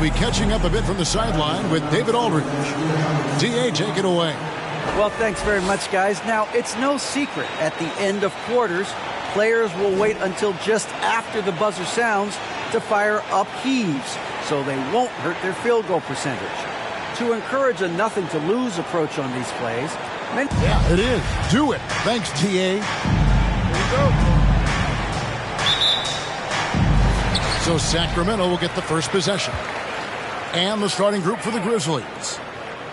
be catching up a bit from the sideline with David Aldridge. D.A., take it away. Well, thanks very much, guys. Now, it's no secret at the end of quarters, players will wait until just after the buzzer sounds to fire up heaves, so they won't hurt their field goal percentage. To encourage a nothing-to-lose approach on these plays, yeah, it is. Do it. Thanks, T.A. There you go. So Sacramento will get the first possession. And the starting group for the Grizzlies.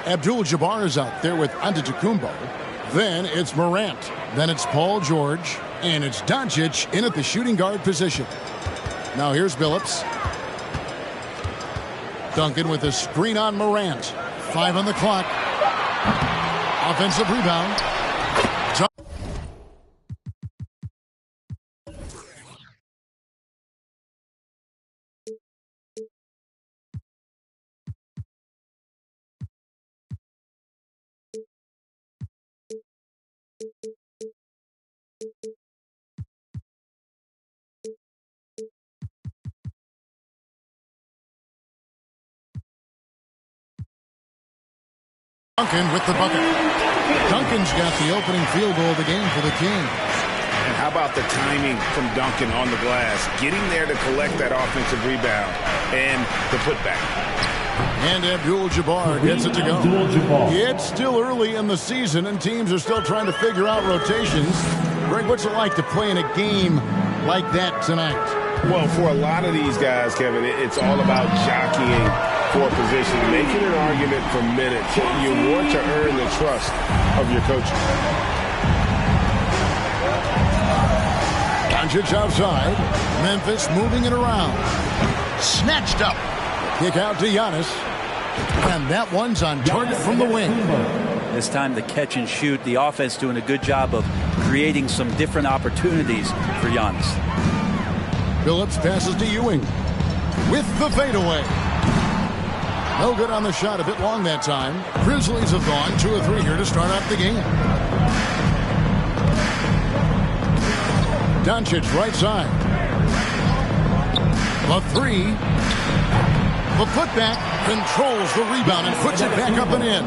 Abdul-Jabbar is out there with Antetokounmpo. Then it's Morant. Then it's Paul George. And it's Doncic in at the shooting guard position. Now here's Billups. Duncan with a screen on Morant. 5 on the clock. Offensive rebound. Duncan with the bucket. Duncan's got the opening field goal of the game for the Kings. And how about the timing from Duncan on the glass? Getting there to collect that offensive rebound and the putback. And Abdul-Jabbar gets it to go. It's still early in the season, and teams are still trying to figure out rotations. Greg, what's it like to play in a game like that tonight? Well, for a lot of these guys, Kevin, it's all about jockeying for position, making an argument for minutes. You want to earn the trust of your coaches. Doncic outside. Memphis moving it around. Snatched up. Kick out to Giannis. And that one's on target from the wing. This time the catch and shoot. The offense doing a good job of creating some different opportunities for Giannis. Billups passes to Ewing with the fadeaway. No good on the shot, a bit long that time. Grizzlies have gone 2 of 3 here to start off the game. Doncic right side. The 3. The putback controls the rebound and puts it back up and in.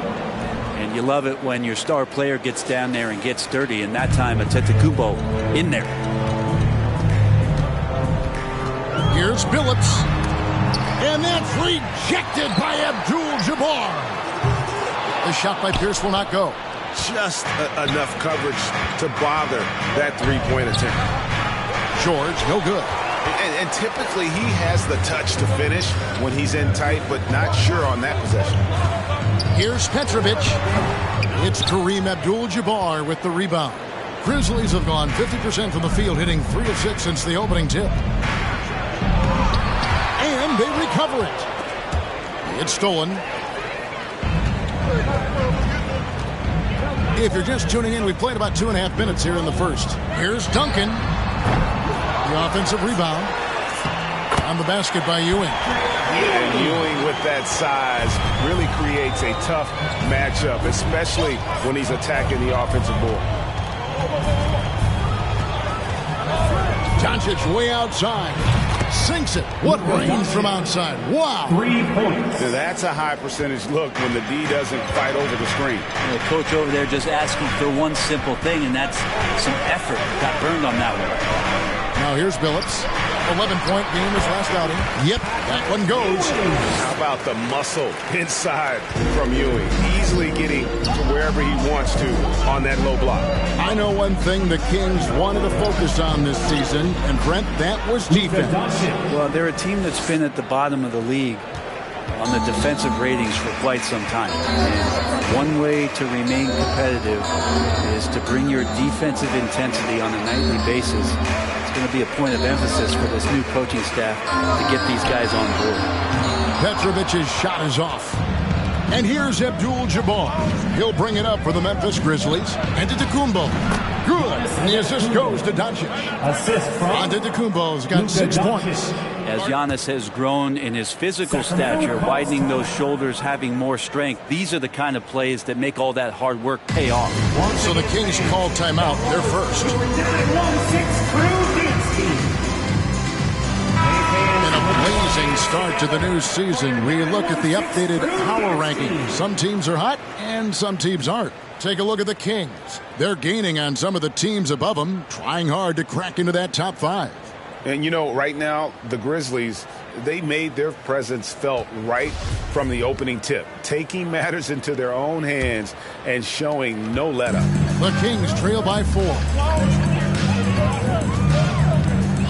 And you love it when your star player gets down there and gets dirty, and that time Antetokounmpo in there. Here's Billups. And that's rejected by Abdul-Jabbar. The shot by Pierce will not go. Just enough coverage to bother that three-point attempt. George, no good. And typically he has the touch to finish when he's in tight, but not sure on that possession. Here's Petrovic. It's Kareem Abdul-Jabbar with the rebound. Grizzlies have gone 50% from the field, hitting 3 of 6 since the opening tip. And they recover it. It's stolen. If you're just tuning in, we've played about 2.5 minutes here in the first. Here's Duncan. The offensive rebound. On the basket by Ewing. And Ewing with that size really creates a tough matchup, especially when he's attacking the offensive board. Doncic way outside. Sinks it. What range from outside. Wow. 3 points. So that's a high percentage look when the D doesn't fight over the screen. The coach over there just asking for one simple thing, and that's some effort. Got burned on that one. Now here's Billups. 11-point game his last outing. Yep, that one goes. How about the muscle inside from Ewing? Easily getting to wherever he wants to on that low block. I know one thing the Kings wanted to focus on this season, and Brent, that was defense. Well, they're a team that's been at the bottom of the league on the defensive ratings for quite some time. And one way to remain competitive is to bring your defensive intensity on a nightly basis. It's going to be a point of emphasis for this new coaching staff to get these guys on board. Petrovic's shot is off. And here's Abdul-Jabbar. He'll bring it up for the Memphis Grizzlies. Antetokounmpo. Good. And the assist goes to Doncic. Assist from Antetokounmpo's got 6 points. As Giannis has grown in his physical stature, widening those shoulders, having more strength, these are the kind of plays that make all that hard work pay off. So the Kings call timeout. They're first. In a blaze Promising start to the new season. We look at the updated power rankings. Some teams are hot and some teams aren't. Take a look at the Kings. They're gaining on some of the teams above them, trying hard to crack into that top 5. And, you know, right now, the Grizzlies, they made their presence felt right from the opening tip, taking matters into their own hands and showing no let-up. The Kings trail by 4.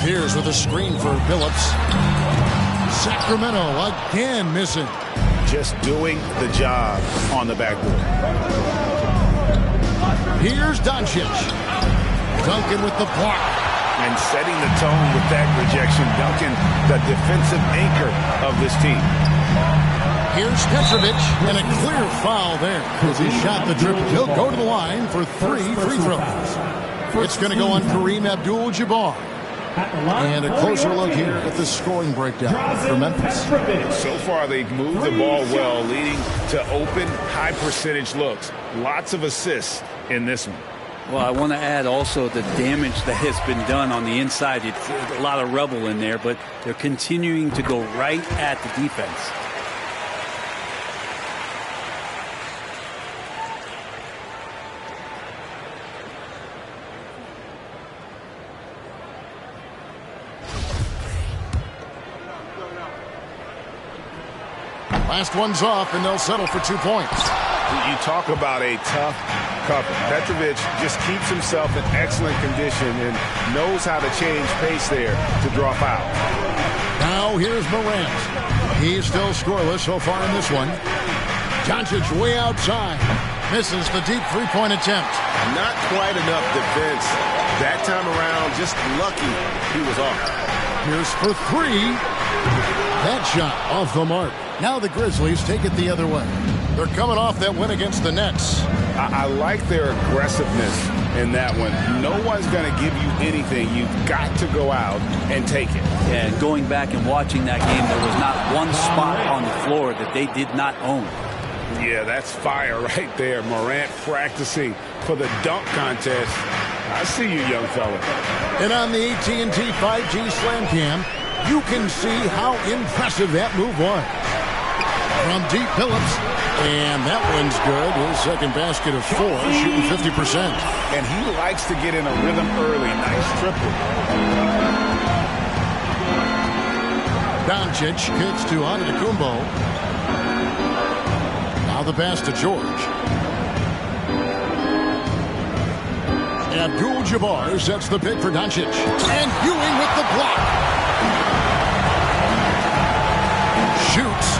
Here's with a screen for Billups. Sacramento again missing. Just doing the job on the backboard. Here's Doncic. Duncan with the block. And setting the tone with that rejection. Duncan, the defensive anchor of this team. Here's Petrovic, and a clear foul there as he shot the triple. He'll go to the line for 3 free throws. It's going to go on Kareem Abdul-Jabbar. And a closer look here at the scoring breakdown for Memphis. So far, they've moved the ball well, leading to open, high-percentage looks. Lots of assists in this one. Well, I want to add also the damage that has been done on the inside. It's a lot of rubble in there, but they're continuing to go right at the defense. Last one's off, and they'll settle for 2 points. You talk about a tough cover. Petrovic just keeps himself in excellent condition and knows how to change pace there to draw fouls. Now here's Morant. He's still scoreless so far in this one. Doncic way outside. Misses the deep three-point attempt. Not quite enough defense that time around. Just lucky he was off. Here's for 3. That shot off the mark. Now the Grizzlies take it the other way. They're coming off that win against the Nets. I like their aggressiveness in that one. No one's going to give you anything. You've got to go out and take it. Yeah, and going back and watching that game, there was not one spot on the floor that they did not own. Yeah, that's fire right there. Morant practicing for the dunk contest. I see you, young fella. And on the AT&T 5G Slam Cam, you can see how impressive that move was. From deep, Billups. And that one's good. His second basket of 4, shooting 50%. And he likes to get in a rhythm early. Nice triple. Doncic kicks to Antetokounmpo. Now the pass to George. Abdul-Jabbar sets the pick for Doncic. And Ewing with the block. Shoots.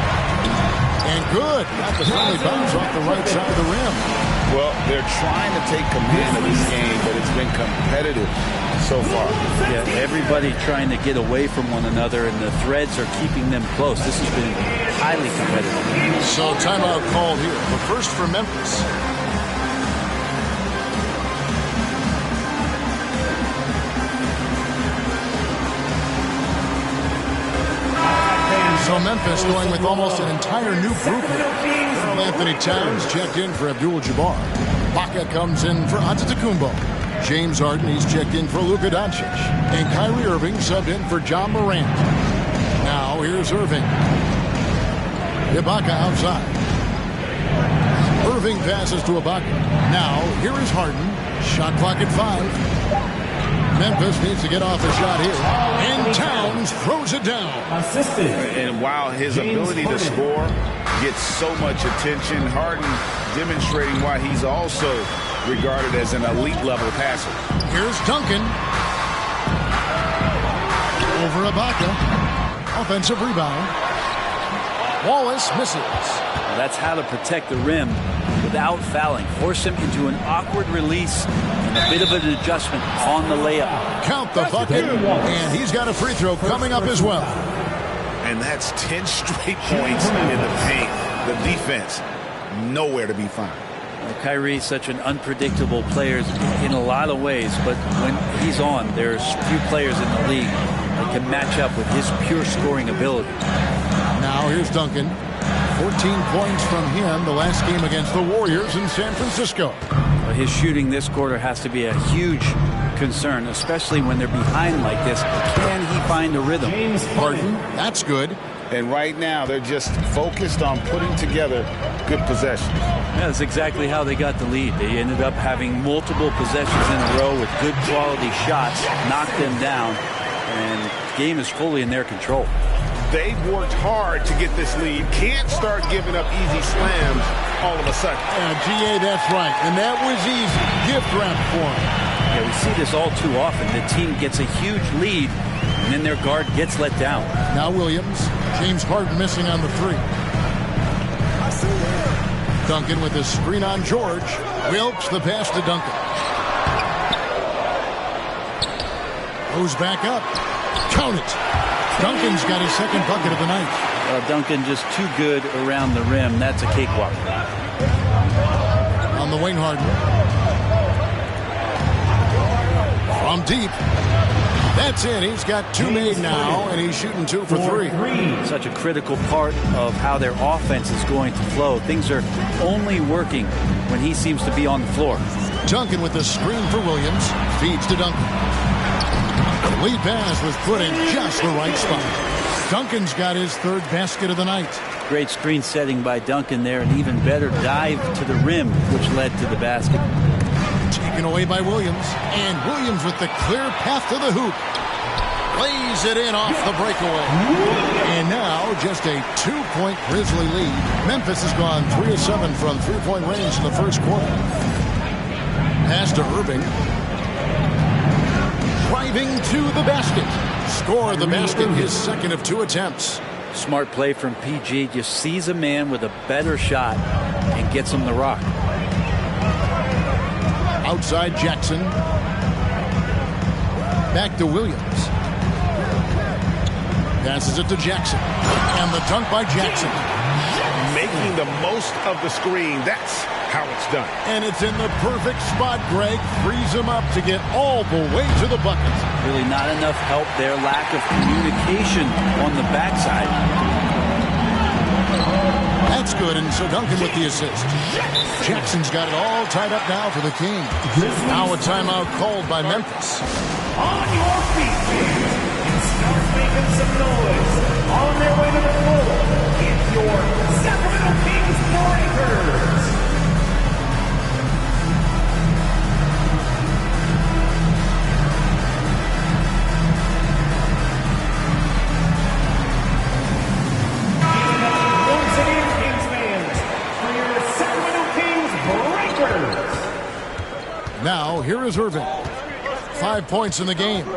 And good. Got the friendly bounce off the right side of the rim. Well, they're trying to take command of this game, but it's been competitive so far. Yeah, everybody trying to get away from one another, and the threads are keeping them close. This has been highly competitive. So timeout called here. The first for Memphis. So Memphis going with almost an entire new group here. Karl Anthony Towns checked in for Abdul-Jabbar. Baca comes in for Antetokounmpo. James Harden, he's checked in for Luka Doncic. And Kyrie Irving subbed in for John Morant. Now here's Irving. Ibaka outside. Irving passes to Ibaka. Now here is Harden. Shot clock at 5. Memphis needs to get off a shot here. And Towns throws it down. And while his ability to score gets so much attention, Harden demonstrating why he's also regarded as an elite-level passer. Here's Duncan. Over Ibaka. Offensive rebound. Wallace misses. That's how to protect the rim without fouling. Force him into an awkward release and a bit of an adjustment on the layup. Count the bucket, and he's got a free throw coming up as well. And that's 10 straight points in the paint. The defense, nowhere to be found. Kyrie's such an unpredictable player in a lot of ways, but when he's on, there's few players in the league that can match up with his pure scoring ability. Now here's Duncan. 14 points from him the last game against the Warriors in San Francisco. His shooting this quarter has to be a huge concern, especially when they're behind like this. Can he find a rhythm? Harden, that's good. And right now, they're just focused on putting together good possessions. Yeah, that's exactly how they got the lead. They ended up having multiple possessions in a row with good quality shots, knocked them down, and the game is fully in their control. They've worked hard to get this lead. Can't start giving up easy slams all of a sudden. GA, that's right. And that was easy. Gift wrap for him. Yeah, we see this all too often. The team gets a huge lead, and then their guard gets let down. Now Williams. James Harden missing on the three. Duncan with his screen on George. Wilkes the pass to Duncan. Goes back up. Count it. Duncan's got his second bucket of the night. Duncan just too good around the rim. That's a cakewalk. On the wing, Harden. From deep. That's it. He's got two made now, and he's shooting 2 for 3. Such a critical part of how their offense is going to flow. Things are only working when he seems to be on the floor. Duncan with the screen for Williams. Feeds to Duncan. The lead pass was put in just the right spot. Duncan's got his third basket of the night. Great screen setting by Duncan there, and even better dive to the rim, which led to the basket. Taken away by Williams. And Williams with the clear path to the hoop. Lays it in off the breakaway. And now just a 2-point Grizzly lead. Memphis has gone 3 of 7 from three-point range in the first quarter. Pass to Irving. Driving to the basket. Scored the basket, his second of 2 attempts. Smart play from PG. Just sees a man with a better shot and gets him the rock. Outside Jackson. Back to Williams. Passes it to Jackson. And the dunk by Jackson. Making the most of the screen. That's how it's done. And it's in the perfect spot. Greg frees him up to get all the way to the bucket. Really not enough help there. Lack of communication on the backside. That's good, and so Duncan with the assist. Jackson's got it all tied up now for the Kings. Now a timeout called by Memphis. On your feet, kids, and start making some noise. On their way to the floor, it's your Sacramento Kings Breakers. Once again, Kings fans, for your Sacramento Kings Breakers. Now, here is Irving. 5 points in the game.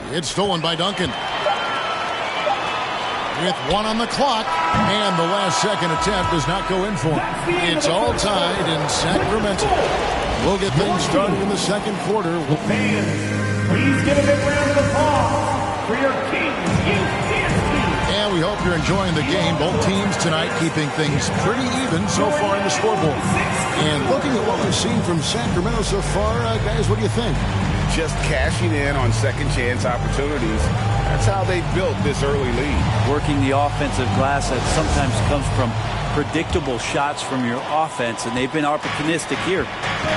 It's stolen by Duncan. With 1 on the clock, and the last second attempt does not go in for him. It's all tied in Sacramento. We'll get things started in the second quarter. Fans, please give a big round of applause for your Kings Youth Dance Team. And we hope you're enjoying the game. Both teams tonight keeping things pretty even so far in the scoreboard. And looking at what we've seen from Sacramento so far, guys, what do you think? Just cashing in on second chance opportunities. That's how they built this early lead. Working the offensive glass that sometimes comes from predictable shots from your offense, and they've been opportunistic here.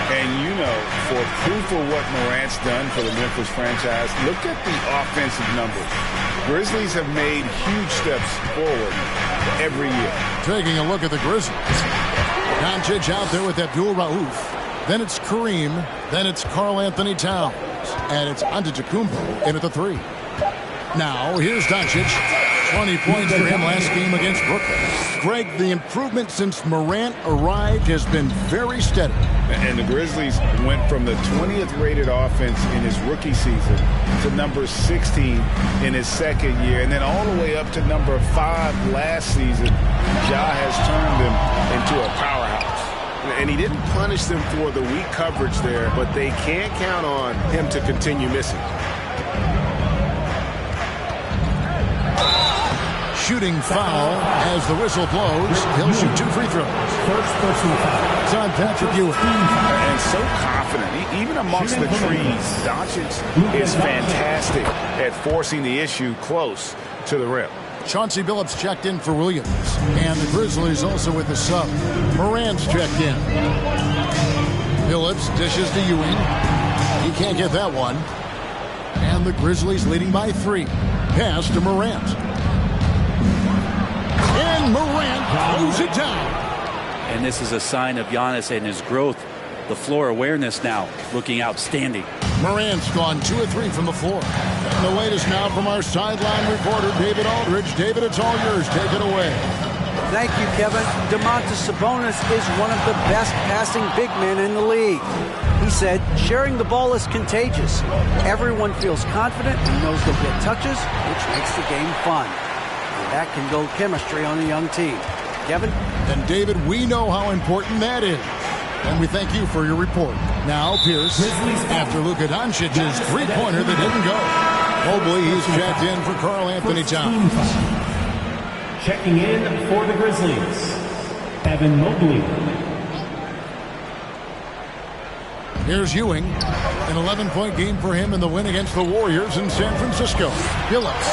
And you know, for proof of what Morant's done for the Memphis franchise, look at the offensive numbers. Grizzlies have made huge steps forward every year. Taking a look at the Grizzlies. Doncic out there with Abdul Rauf. Then it's Kareem. Then it's Karl Anthony Towns. And it's Antetokounmpo in at the 3. Now, here's Doncic. 20 points for him last game against Brooklyn. Greg, the improvement since Morant arrived has been very steady. And the Grizzlies went from the 20th rated offense in his rookie season to number 16 in his second year, and then all the way up to number 5 last season. Ja has turned them into a powerhouse. And he didn't punish them for the weak coverage there, but they can't count on him to continue missing. Shooting foul as the whistle blows. He'll shoot 2 free throws. First personal foul. It's on Patrick Ewing. And so confident, even amongst the trees. Doncic is fantastic at forcing the issue close to the rim. Chauncey Billups checked in for Williams. And the Grizzlies also with the sub. Morant's checked in. Phillips dishes to Ewing. He can't get that one. And the Grizzlies leading by 3. Pass to Morant. And Morant throws it down. And this is a sign of Giannis and his growth. The floor awareness now looking outstanding. Morant's gone 2 of 3 from the floor. And the latest now from our sideline reporter, David Aldridge. David, it's all yours. Take it away. Thank you, Kevin. Domantas Sabonis is one of the best passing big men in the league. He said, sharing the ball is contagious. Everyone feels confident and knows they'll get touches, which makes the game fun. And that can build chemistry on a young team. Kevin? And David, we know how important that is. And we thank you for your report. Now, Pierce, after Luka Doncic's three-pointer that didn't go. Mobley, he's checked in for Karl Anthony Towns. Checking in for the Grizzlies, Evan Mobley. Here's Ewing. An 11-point game for him in the win against the Warriors in San Francisco. Phillips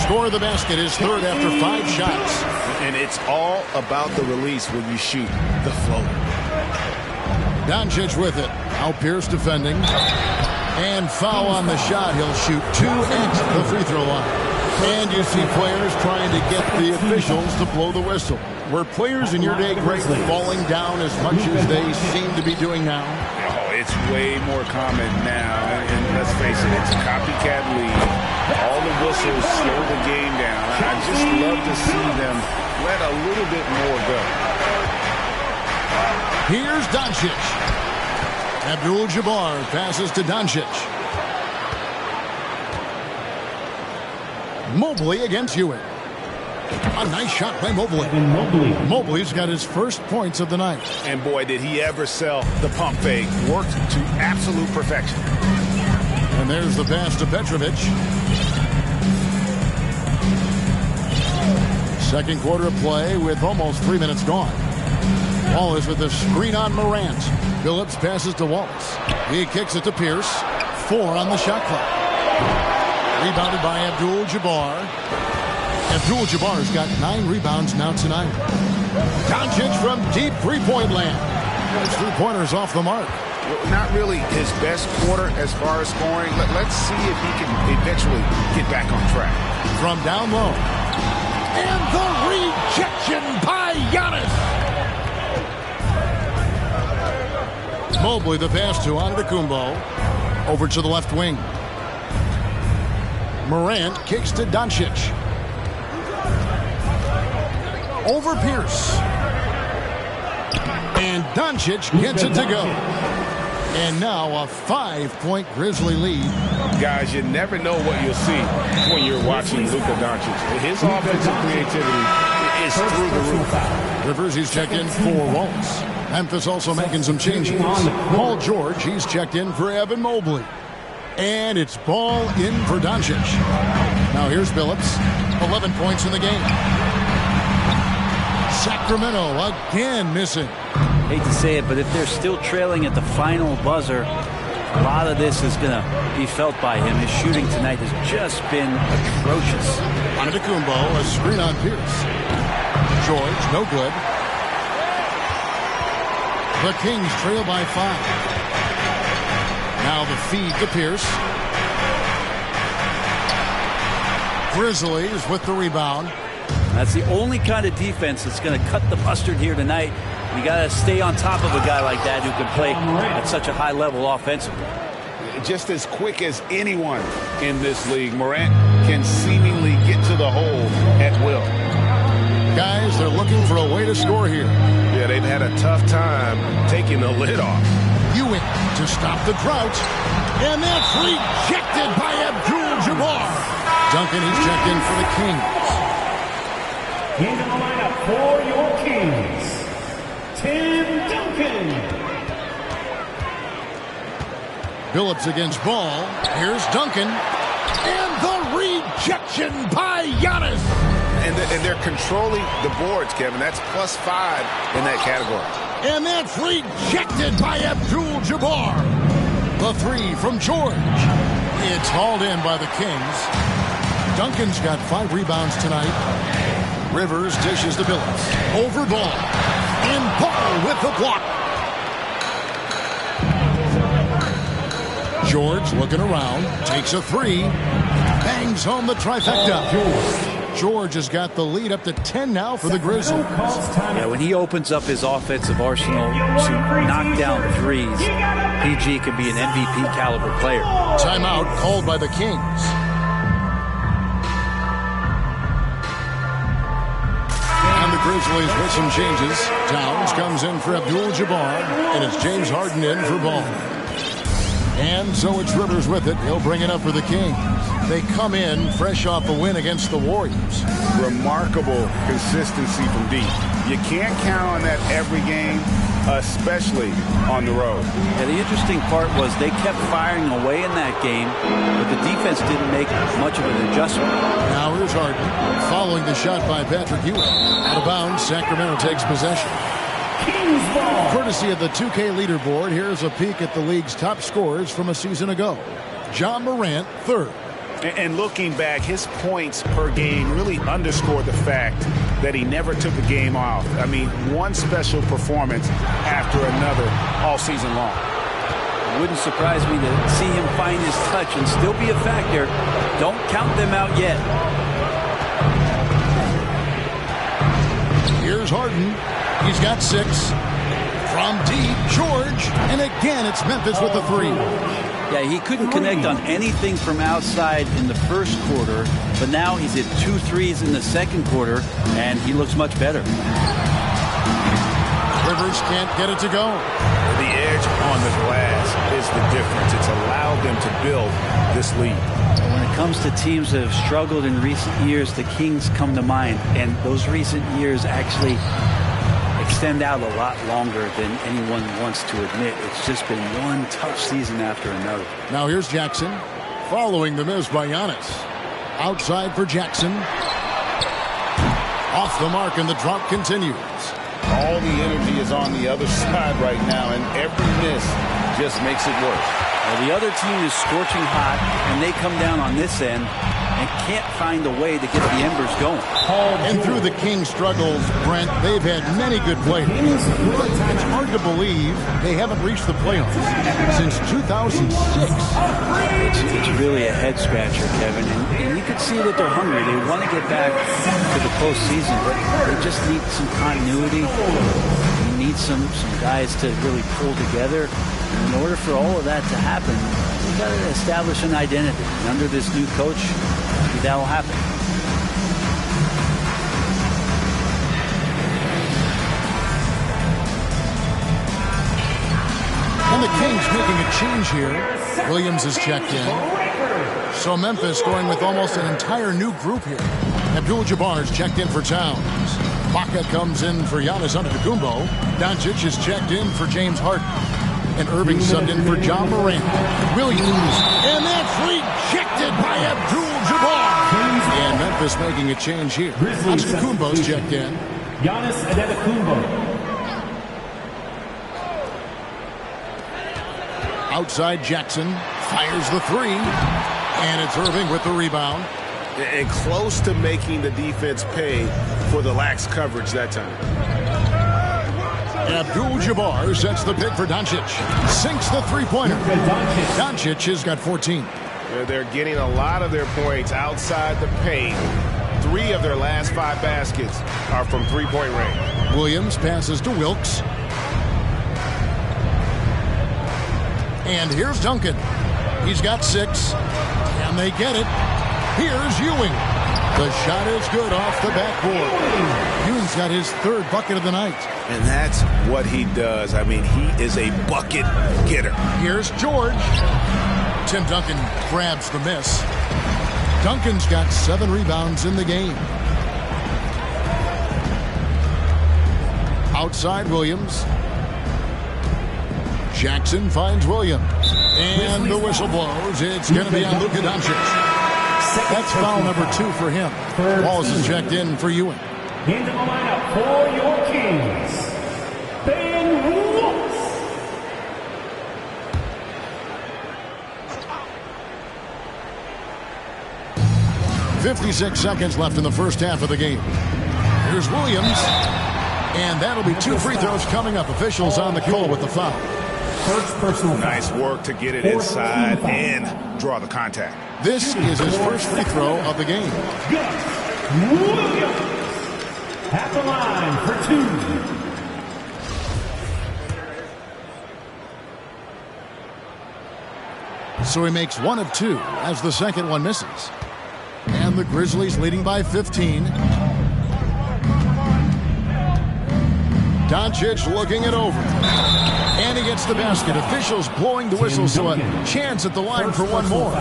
score the basket, his third after 5 shots. And it's all about the release when you shoot the floater. Doncic with it. Now Pierce defending. And foul on the shot. He'll shoot 2 at the free throw line. And you see players trying to get the officials to blow the whistle. Were players in your day great falling down as much as they seem to be doing now? Oh, it's way more common now. And let's face it, it's a copycat league. All the whistles slow the game down. I just love to see them let a little bit more go. Here's Doncic. Abdul-Jabbar passes to Doncic. Mobley against Ewing. A nice shot by Mobley. Mobley's got his first points of the night. And boy, did he ever sell the pump fake. Worked to absolute perfection. And there's the pass to Petrovic. Second quarter of play with almost 3 minutes gone. Wallace with the screen on Morant. Phillips passes to Wallace. He kicks it to Pierce. 4 on the shot clock. Rebounded by Abdul-Jabbar. Abdul-Jabbar's got 9 rebounds now tonight. Doncic from deep three-point land. Those three-pointers off the mark. Well, not really his best quarter as far as scoring. Let's see if he can eventually get back on track. From down low. And the rejection by Giannis. Mobley the pass to Antetokounmpo. Over to the left wing. Morant kicks to Doncic. Over Pierce. And Doncic gets it to go. And now a 5-point Grizzly lead. Guys, you never know what you'll see when you're watching Luka Doncic. His offensive creativity is through the roof. Rivers, he's checked in for Wallace. Memphis also making some changes. Paul George, he's checked in for Evan Mobley. And it's ball in for Doncic. Now here's Phillips. 11 points in the game. Sacramento again missing. Hate to say it, but if they're still trailing at the final buzzer, a lot of this is going to be felt by him. His shooting tonight has just been atrocious. Antetokounmpo, a screen on Pierce. George, no good. The Kings trail by 5. Now the feed to Pierce. Grizzlies with the rebound. That's the only kind of defense that's going to cut the mustard here tonight. You got to stay on top of a guy like that who can play at such a high level offensively. Just as quick as anyone in this league, Morant can seemingly get to the hole at will. Guys, they're looking for a way to score here. Yeah, they've had a tough time taking the lid off. Ewing to stop the drought. And that's rejected by Abdul-Jabbar. Duncan, he's checked in for the Kings. In the lineup for your Kings, Tim Duncan. Phillips against Ball. Here's Duncan. And the rejection by Giannis. And they're controlling the boards, Kevin. That's +5 in that category. And that's rejected by Abdul-Jabbar. The 3 from George. It's hauled in by the Kings. Duncan's got 5 rebounds tonight. Rivers dishes to Phillips. Over Ball. And Ball with the block. George looking around, takes a three, bangs home the trifecta. George has got the lead up to 10 now for the Grizzlies. Yeah, when he opens up his offensive arsenal to knock down threes, PG could be an MVP caliber player. Timeout called by the Kings. And the Grizzlies with some changes. Towns comes in for Abdul-Jabbar, and it's James Harden in for Ball. And so it's Rivers with it. He'll bring it up for the Kings. They come in fresh off a win against the Warriors. Remarkable consistency from deep. You can't count on that every game, especially on the road. Yeah, the interesting part was they kept firing away in that game, but the defense didn't make much of an adjustment. Now here's Harden following the shot by Patrick Ewing. Out of bounds, Sacramento takes possession. Courtesy of the 2K leaderboard, here's a peek at the league's top scorers from a season ago. Ja Morant, third. And looking back, his points per game really underscored the fact that he never took a game off. I mean, one special performance after another all season long. It wouldn't surprise me to see him find his touch and still be a factor. Don't count them out yet. Here's Harden. He's got 6. From deep, George. And again, it's Memphis with the 3. Yeah, he couldn't connect on anything from outside in the first quarter, but now he's hit 2 threes in the second quarter, and he looks much better. Rivers can't get it to go. The edge on the glass is the difference. It's allowed them to build this lead. When it comes to teams that have struggled in recent years, the Kings come to mind, and those recent years actually extend out a lot longer than anyone wants to admit. It's just been one tough season after another. Now here's Jackson following the miss by Giannis. Outside for Jackson. Off the mark, and the drop continues. All the energy is on the other side right now, and every miss just makes it worse. Well, the other team is scorching hot, and they come down on this end and can't find a way to get the embers going. And through the Kings' struggles, Brent, they've had many good players. But it's hard to believe they haven't reached the playoffs since 2006. It's really a head-scratcher, Kevin. And you can see that they're hungry. They want to get back to the postseason, but they just need some continuity. They need some guys to really pull together. And in order for all of that to happen, we've got to establish an identity. And under this new coach, that will happen. And the Kings making a change here. Williams is checked in. So Memphis going with almost an entire new group here. Abdul-Jabbar is checked in for Towns. Baca comes in for Giannis Antetokounmpo. Doncic is checked in for James Harden. And Irving subbed in for Ja Morant. Williams. And that's rejected by Abdul-Jabbar. And Memphis making a change here. Antetokounmpo's checked in. Giannis Antetokounmpo. Outside Jackson. Fires the 3. And it's Irving with the rebound. And close to making the defense pay for the lax coverage that time. Abdul-Jabbar sets the pick for Doncic. Sinks the three-pointer. Doncic has got 14. They're getting a lot of their points outside the paint. 3 of their last 5 baskets are from three-point range. Williams passes to Wilkes. And here's Duncan. He's got 6. And they get it. Here's Ewing. The shot is good off the backboard. Ewing's got his 3rd bucket of the night. And that's what he does. I mean, he is a bucket getter. Here's George. Tim Duncan grabs the miss. Duncan's got 7 rebounds in the game. Outside Williams. Jackson finds Williams. And the whistle blows. It's going to be on Luka Doncic. That's foul number 2 for him. Walls is checked in for Ewing. Into the lineup for your Kings, Ben Wallace. 56 seconds left in the first half of the game. Here's Williams. And that'll be 2 free throws coming up. Officials on the call with the foul. First personal foul. Nice work to get it inside and draw the contact. This is his first free throw of the game. Gus Williams at the line for 2. So he makes 1 of 2 as the second one misses. And the Grizzlies leading by 15. Doncic looking it over. And he gets the basket. Officials blowing the whistle, so a chance at the line for one more.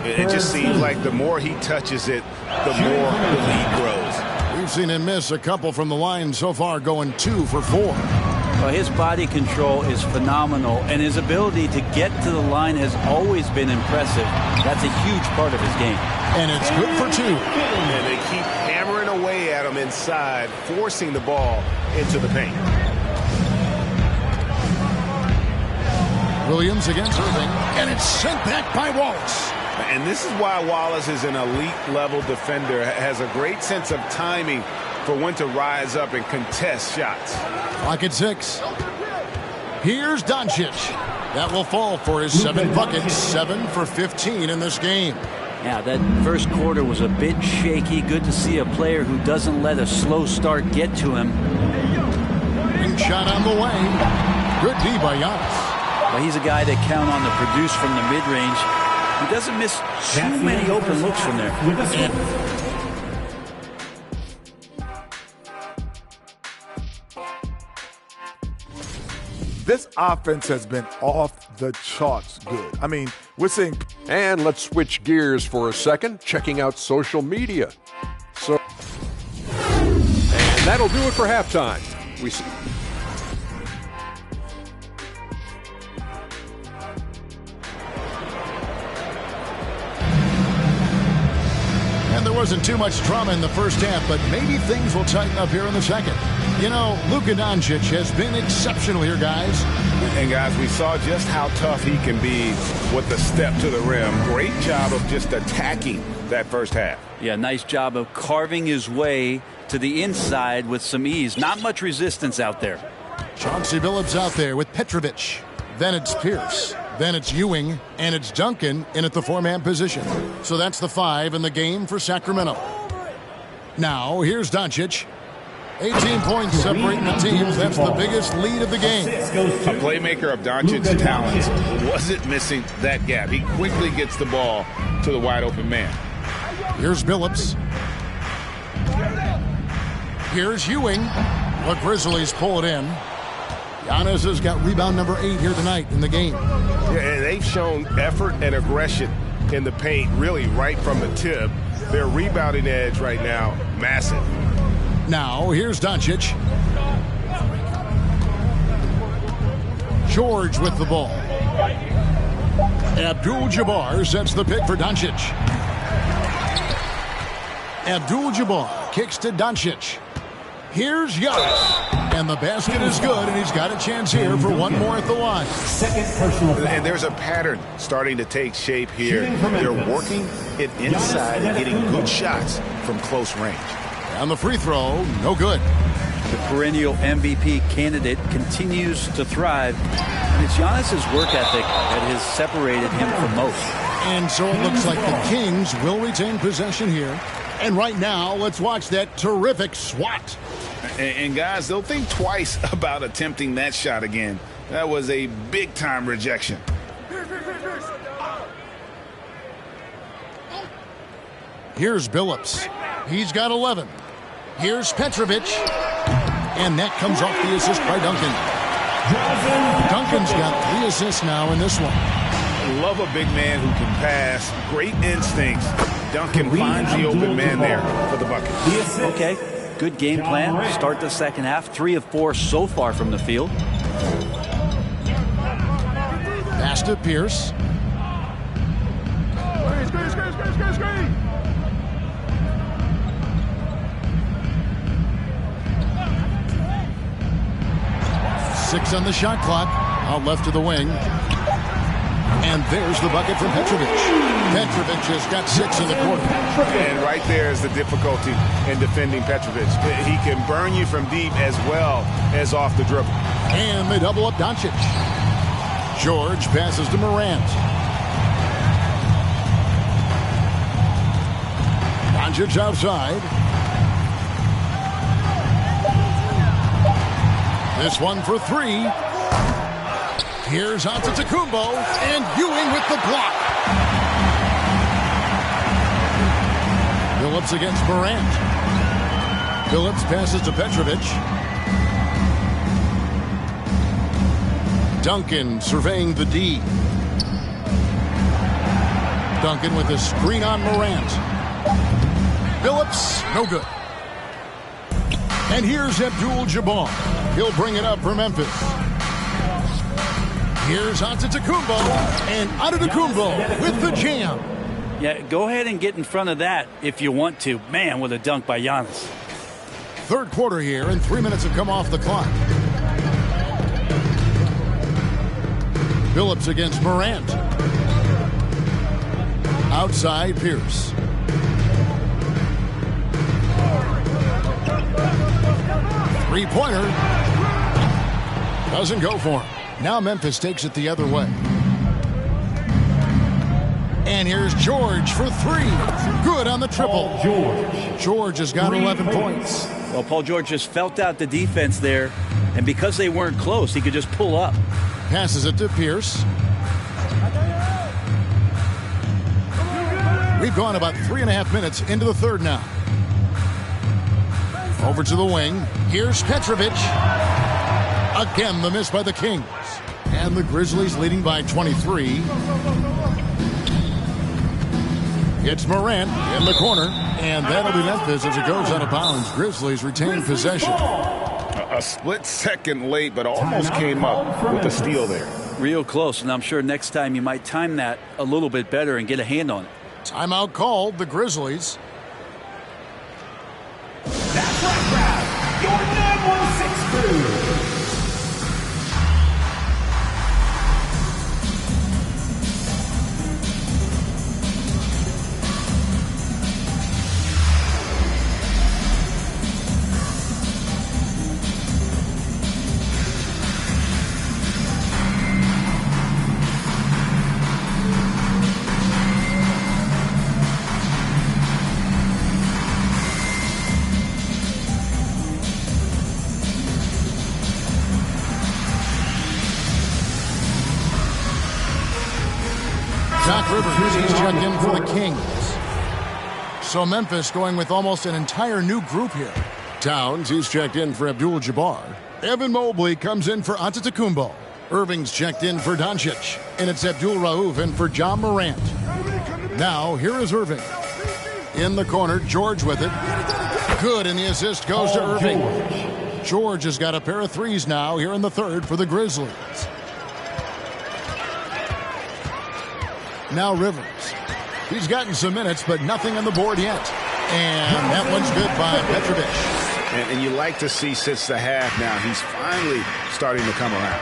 It just seems like the more he touches it, the more the lead grows. We've seen him miss a couple from the line so far, going 2 for 4. Well, his body control is phenomenal, and his ability to get to the line has always been impressive. That's a huge part of his game. And it's good for 2. And they keep hammering away at him inside, forcing the ball into the paint. Williams against Irving, and it's sent back by Wallace. And this is why Wallace is an elite-level defender, has a great sense of timing for when to rise up and contest shots. Clock at 6. Here's Doncic. That will fall for his 7 buckets, 7 for 15 in this game. Yeah, that first quarter was a bit shaky. Good to see a player who doesn't let a slow start get to him. Ring shot on the way. Good D by Giannis. Well, he's a guy that count on to produce from the mid-range. He doesn't miss too many open looks from there. This offense has been off the charts good. I mean, we're seeing... And let's switch gears for a second, checking out social media. And that'll do it for halftime. And there wasn't too much drama in the first half, but maybe things will tighten up here in the second. You know, Luka Doncic has been exceptional here, guys. And, guys, we saw just how tough he can be with the step to the rim. Great job of just attacking that first half. Yeah, nice job of carving his way to the inside with some ease. Not much resistance out there. Chauncey Billups out there with Petrovic. Then it's Pierce. Then it's Ewing. And it's Duncan in at the 4-man position. So that's the 5 in the game for Sacramento. Now, here's Doncic. 18 points separating the teams. That's the biggest lead of the game. A playmaker of Doncic's talents wasn't missing that gap. He quickly gets the ball to the wide open man. Here's Billups. Here's Ewing. The Grizzlies pull it in. Giannis has got rebound number 8 here tonight in the game. Yeah, and they've shown effort and aggression in the paint really right from the tip. Their rebounding edge right now, massive. Now, here's Doncic. George with the ball. Abdul-Jabbar sets the pick for Doncic. Abdul-Jabbar kicks to Doncic. Here's Giannis. And the basket is good, and he's got a chance here for one more at the line. Second personal foul. And there's a pattern starting to take shape here. They're working it inside and getting good shots from close range. And the free throw, no good. The perennial MVP candidate continues to thrive. And it's Giannis' work ethic that has separated him from most. And so it looks like the Kings will retain possession here. And right now, let's watch that terrific swat. And guys, they'll think twice about attempting that shot again. That was a big-time rejection. Here's Billups. He's got 11. Here's Petrovic. And that comes off the assist by Duncan. Duncan's got 3 assists now in this one. Love a big man who can pass. Great instincts. Duncan finds the open man there for the bucket. Okay, good game plan. Start the second half. 3 of 4 so far from the field. Pass to Pierce. Screen. 6 on the shot clock. Out left to the wing. And there's the bucket from Petrovic. Petrovic has got 6 in the quarter. And right there is the difficulty in defending Petrovic. He can burn you from deep as well as off the dribble. And they double up Doncic. George passes to Morant. Doncic outside. This one for three. Here's Antetokounmpo, and Ewing with the block. Phillips against Morant. Phillips passes to Petrovic. Duncan surveying the D. Duncan with a screen on Morant. Phillips, no good. And here's Abdul-Jabbar. He'll bring it up for Memphis. Here's Antetokounmpo, and Antetokounmpo with the jam. Yeah, go ahead and get in front of that if you want to. Man, with a dunk by Giannis. Third quarter here, and 3 minutes have come off the clock. Phillips against Morant. Outside, Pierce. Three-pointer. Doesn't go for him. Now Memphis takes it the other way. And here's George for three. Good on the triple. George has got 11 points. Well, Paul George just felt out the defense there, and because they weren't close, he could just pull up. Passes it to Pierce. We've gone about 3.5 minutes into the third now. Over to the wing. Here's Petrovic. Again, the miss by the Kings. And the Grizzlies leading by 23. It's Morant in the corner. And that'll be Memphis as it goes out of bounds. Grizzlies retain possession. A split second late, but almost came up with a steal there. Real close, and I'm sure next time you might time that a little bit better and get a hand on it. Timeout called, the Grizzlies. That's right, crowd. Your 916 crew. Doc Rivers, he's checked in for the Kings. So Memphis going with almost an entire new group here. Towns, he's checked in for Abdul-Jabbar. Evan Mobley comes in for Antetokounmpo. Irving's checked in for Doncic. And it's Abdul Rauf in for John Morant. Now, here is Irving. In the corner, George with it. Good, and the assist goes to Irving. George has got a pair of threes now here in the third for the Grizzlies. Now Rivers. He's gotten some minutes, but nothing on the board yet. And that one's good by Petrovic. And you like to see since the half now, he's finally starting to come around.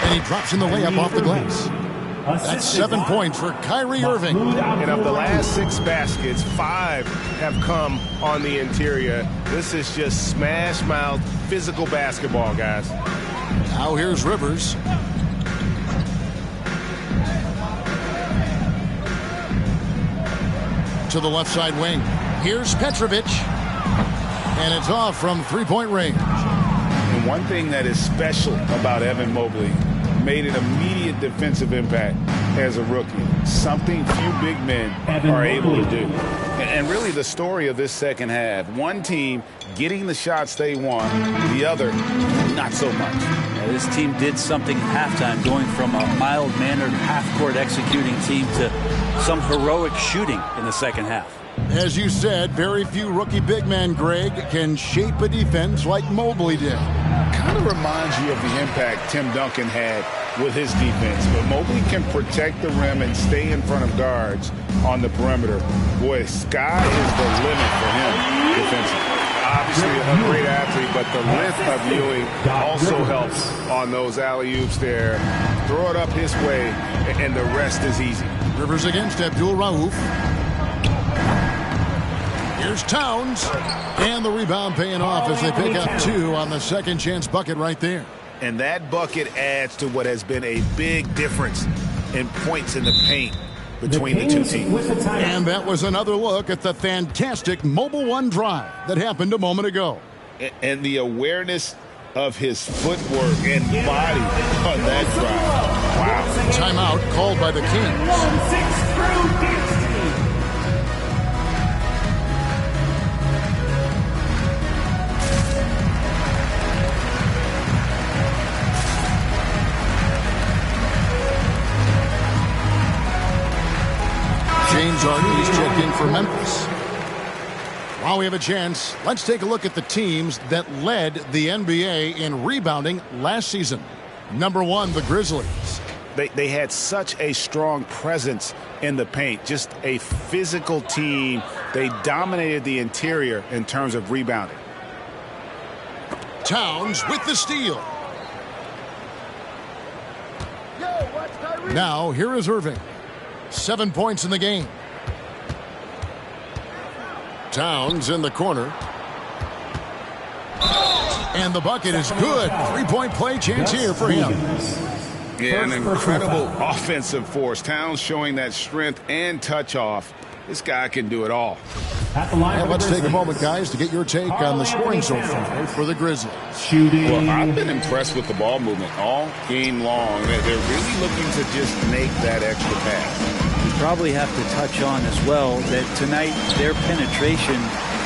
And he drops in the layup off the glass. That's 7 points for Kyrie Irving. And of the last 6 baskets, 5 have come on the interior. This is just smash mouth physical basketball, guys. Now here's Rivers. To the left side wing. Here's Petrovic. And it's off from three-point range. And one thing that is special about Evan Mobley, made an immediate defensive impact as a rookie. Something few big men are able to do. And really the story of this second half, one team getting the shots they want, the other not so much. This team did something at halftime, going from a mild-mannered half-court executing team to some heroic shooting in the second half. As you said, very few rookie big men, Greg, can shape a defense like Mobley did. Kind of reminds you of the impact Tim Duncan had with his defense. But Mobley can protect the rim and stay in front of guards on the perimeter. Boy, sky is the limit for him defensively. Obviously a great athlete, but the length of Ewing also helps on those alley-oops there. Throw it up his way, and the rest is easy. Rivers against Abdul Rauf. Here's Towns. And the rebound paying off as they pick up 2 on the second chance bucket right there. And that bucket adds to what has been a big difference in points in the paint between the two teams. And that was another look at the fantastic Mobile One drive that happened a moment ago. And the awareness of his footwork and body on that drive. Wow. Timeout called by the Kings. James Harden is checked in for Memphis. While we have a chance, let's take a look at the teams that led the NBA in rebounding last season. Number 1, the Grizzlies. They had such a strong presence in the paint, just a physical team. They dominated the interior in terms of rebounding. Towns with the steal. Now, here is Irving. 7 points in the game. Towns in the corner. And the bucket is good. 3-point play chance here for him. Yeah, an incredible offensive force. Towns showing that strength and touch off. This guy can do it all. And let's take a moment, guys, to get your take on the scoring so far for the Grizzlies. Well, I've been impressed with the ball movement all game long. They're really looking to just make that extra pass. You probably have to touch on as well that tonight their penetration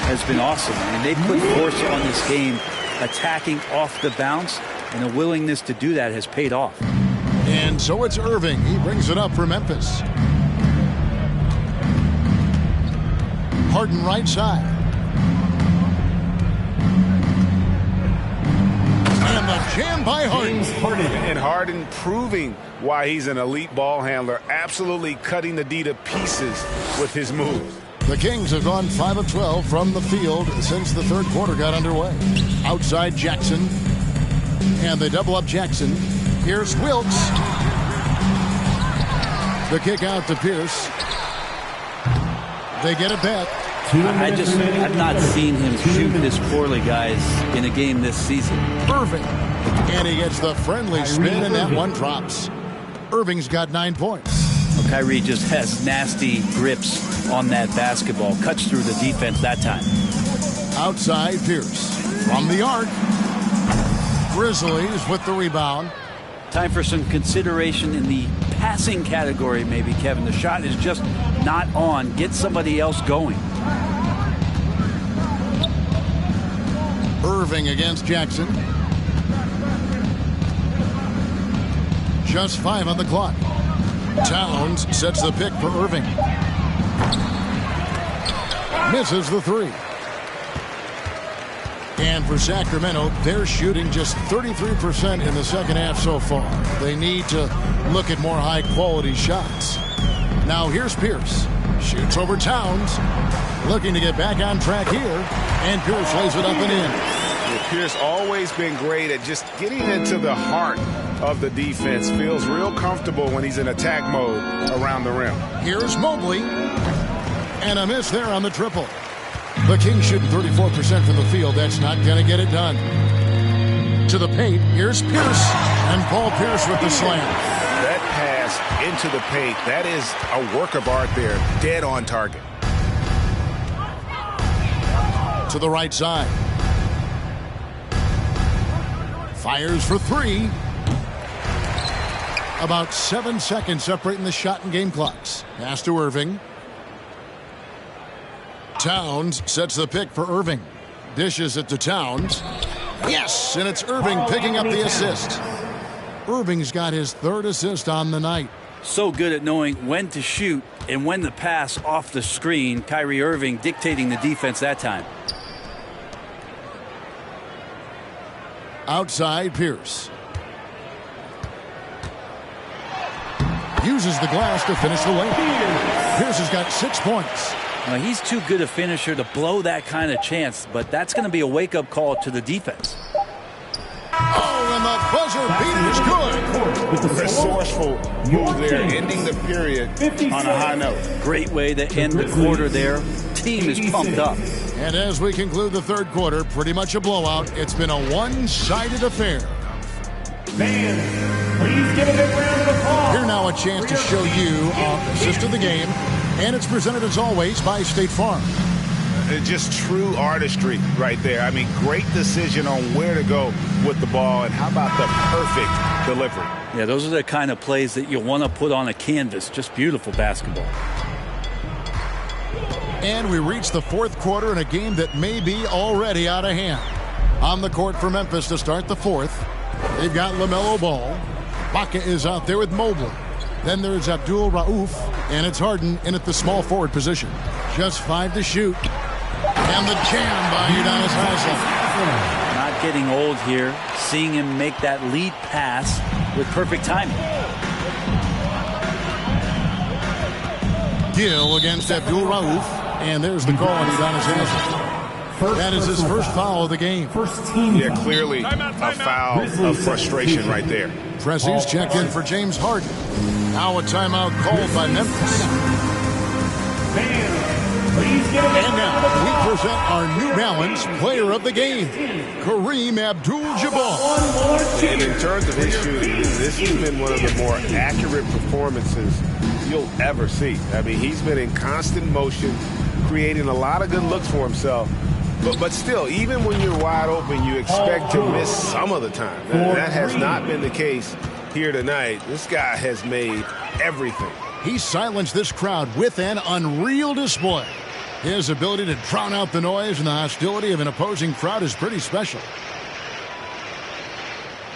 has been awesome. I mean, they put force on this game, attacking off the bounce, and the willingness to do that has paid off. And so it's Irving. He brings it up for Memphis. Harden right side. And the jam by Harden. And Harden proving why he's an elite ball handler, absolutely cutting the D to pieces with his moves. The Kings have gone 5 of 12 from the field since the third quarter got underway. Outside Jackson. And they double up Jackson. Here's Wilkes. The kick out to Pierce. They get it back. I've not seen him shoot this poorly, guys, in a game this season. Irving. And he gets the friendly spin, and that one drops. Irving's got 9 points. Well, Kyrie just has nasty grips on that basketball. Cuts through the defense that time. Outside Pierce. From the arc. Grizzlies with the rebound. Time for some consideration in the passing category, maybe, Kevin. The shot is just not on. Get somebody else going. Irving against Jackson. Just 5 on the clock. Towns sets the pick for Irving. Misses the 3. And for Sacramento, they're shooting just 33% in the second half so far. They need to look at more high-quality shots. Now here's Pierce. Shoots over Towns. Looking to get back on track here. And Pierce lays it up and in. Yeah, Pierce always been great at just getting into the heart of the defense. Feels real comfortable when he's in attack mode around the rim. Here's Mobley. And a miss there on the triple. The Kings shooting 34% from the field. That's not going to get it done. To the paint. Here's Pierce. And Paul Pierce with the slam. That pass into the paint, that is a work of art there. Dead on target. To the right side. Fires for 3. About 7 seconds separating the shot and game clocks. Pass to Irving. Towns sets the pick for Irving. Dishes it to Towns. Yes, and it's Irving picking up the assist. Irving's got his 3rd assist on the night. So good at knowing when to shoot and when to pass off the screen. Kyrie Irving dictating the defense that time. Outside Pierce. Uses the glass to finish the layup. Pierce has got 6 points. Now, he's too good a finisher to blow that kind of chance, but that's going to be a wake-up call to the defense. Oh, and the buzzer beater is good. Resourceful move there, ending the period on a high note. Great way to end the quarter there. Team is pumped up. And as we conclude the third quarter, pretty much a blowout. It's been a one-sided affair. Fans, please give a big round of applause. Here now a chance to show you our assist of the game. And it's presented as always by State Farm. Just true artistry right there. I mean, great decision on where to go with the ball, and how about the perfect delivery? Yeah, those are the kind of plays that you want to put on a canvas. Just beautiful basketball. And we reach the fourth quarter in a game that may be already out of hand. On the court for Memphis to start the fourth, they've got LaMelo Ball. Baca is out there with Mobley. Then there's Abdul Rauf, and it's Harden in at the small forward position. Just 5 to shoot. And the jam by Udonis Haslem. Not getting old here. Seeing him make that lead pass with perfect timing. Gill against Abdul Rauf. And there's the call on Udonis Haslem. That is his first foul of the game. Yeah, clearly a foul of frustration right there. Pressey's checked in for James Harden. Now a timeout called by Memphis. And now we present our New Balance player of the game, Kareem Abdul-Jabbar. And in terms of his shooting, this has been one of the more accurate performances you'll ever see. I mean, he's been in constant motion, creating a lot of good looks for himself. But still, even when you're wide open, you expect to miss some of the time. That has not been the case here tonight. This guy has made everything. He silenced this crowd with an unreal display. His ability to drown out the noise and the hostility of an opposing crowd is pretty special.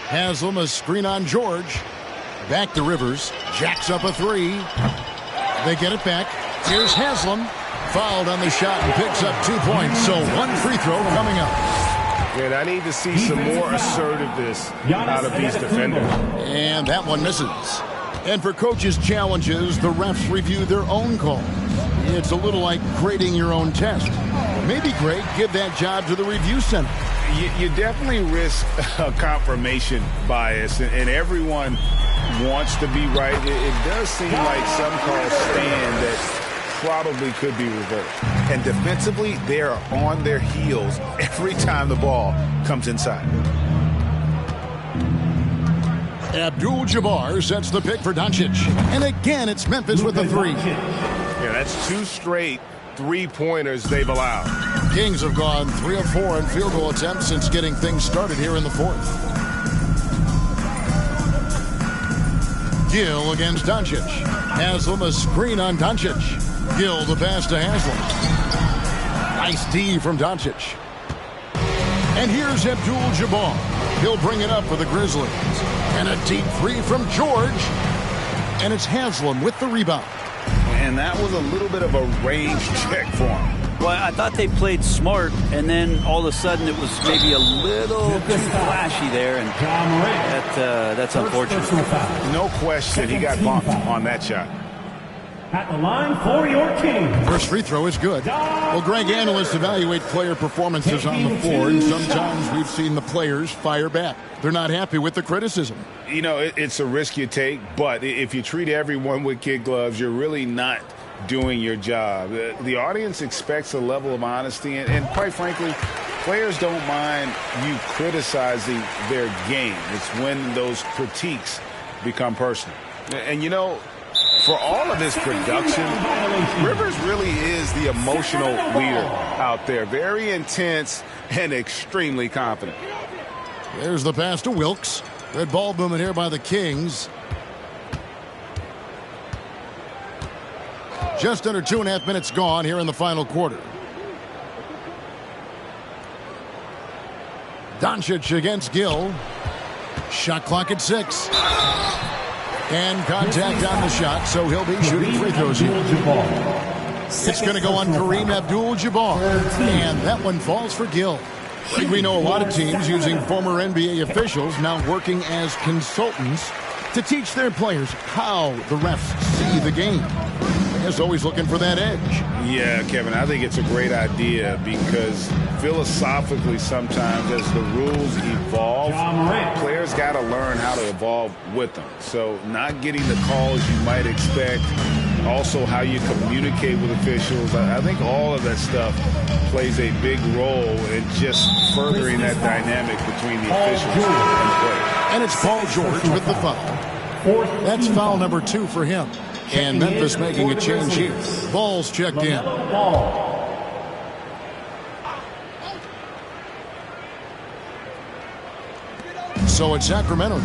Haslem, a screen on George. Back to Rivers. Jacks up a three. They get it back. Here's Haslem. Fouled on the shot and picks up 2 points. So one free throw coming up. And I need to see some more assertiveness out of these defenders. And that one misses. And for coaches' challenges, the refs review their own calls. It's a little like grading your own test. Maybe, Greg, give that job to the review center. You definitely risk a confirmation bias, and everyone wants to be right. It does seem like some calls stand that probably could be reversed. And defensively, they are on their heels every time the ball comes inside. Abdul-Jabbar sets the pick for Doncic. And again, it's Memphis with the three. Yeah, that's 2 straight three-pointers they've allowed. Kings have gone 3 of 4 in field goal attempts since getting things started here in the fourth. Gill against Doncic. Haslem a screen on Doncic. Gill the pass to Haslem. Nice D from Doncic. And here's Abdul-Jabbar. He'll bring it up for the Grizzlies. And a deep three from George. And it's Haslem with the rebound. And that was a little bit of a range check for him. Well, I thought they played smart, and then all of a sudden it was maybe a little too flashy there, and that's unfortunate. No question, he got bumped on that shot. At the line for your King. First free throw is good. Well, Greg, analysts evaluate player performances on the floor, and sometimes we've seen the players fire back. They're not happy with the criticism. You know, it's a risk you take, but if you treat everyone with kid gloves, you're really not doing your job. The audience expects a level of honesty, and quite frankly, players don't mind you criticizing their game. It's when those critiques become personal. And, you know, for all of his production, Rivers really is the emotional leader out there. Very intense and extremely confident. There's the pass to Wilkes. Red ball movement here by the Kings. Just under 2.5 minutes gone here in the final quarter. Doncic against Gill. Shot clock at 6. And contact on the shot, so he'll be shooting free throws here. It's going to go on Kareem Abdul-Jabbar. And that one falls for Gill. We know a lot of teams using former NBA officials now working as consultants to teach their players how the refs see the game. is always looking for that edge. Yeah, Kevin, I think it's a great idea because philosophically sometimes as the rules evolve, players got to learn how to evolve with them. So not getting the calls you might expect, also how you communicate with officials. I think all of that stuff plays a big role in just furthering that dynamic between the officials and the players. And it's Paul George with the foul. That's foul number 2 for him. And Memphis making a change here. Ball's checked in. So it's Sacramento.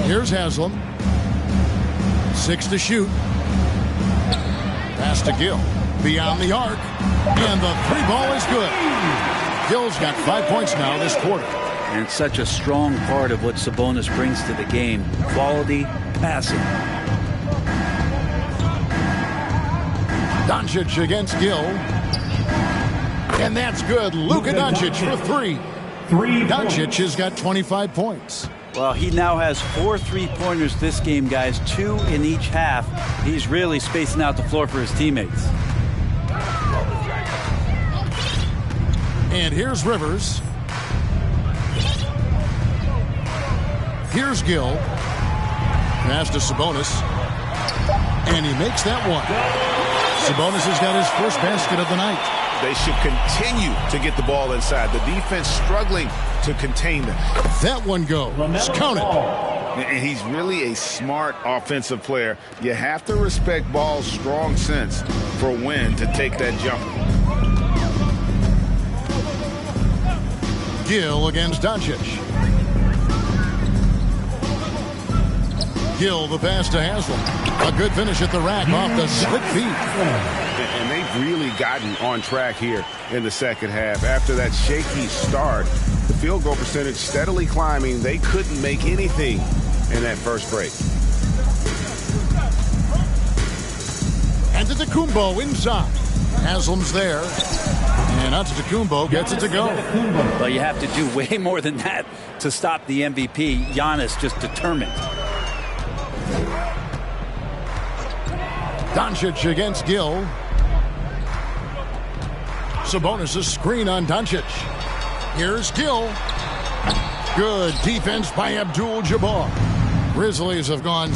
Here's Haslam. 6 to shoot. Pass to Gill. Beyond the arc. And the 3-ball is good. Gill's got 5 points now this quarter. And it's such a strong part of what Sabonis brings to the game. Quality passing. Doncic against Gill. And that's good. Luka Doncic for 3. Doncic has got 25 points. Well, he now has 4 3-pointers this game, guys. 2 in each half. He's really spacing out the floor for his teammates. And here's Rivers. Here's Gill. Pass to Sabonis. And he makes that one. Sabonis has got his first basket of the night. They should continue to get the ball inside. The defense struggling to contain them. That one goes. Count it. And he's really a smart offensive player. You have to respect Ball's strong sense for when to take that jumper. Gill against Doncic. Gill, the pass to Haslam. A good finish at the rack off the slick feet. And they've really gotten on track here in the second half. After that shaky start, the field goal percentage steadily climbing. They couldn't make anything in that first break. Antetokounmpo inside. Haslam's there. And Antetokounmpo gets it to go. But you have to do way more than that to stop the MVP. Giannis just determined. Doncic against Gill. Sabonis' screen on Doncic. Here's Gill. Good defense by Abdul-Jabbar. Grizzlies have gone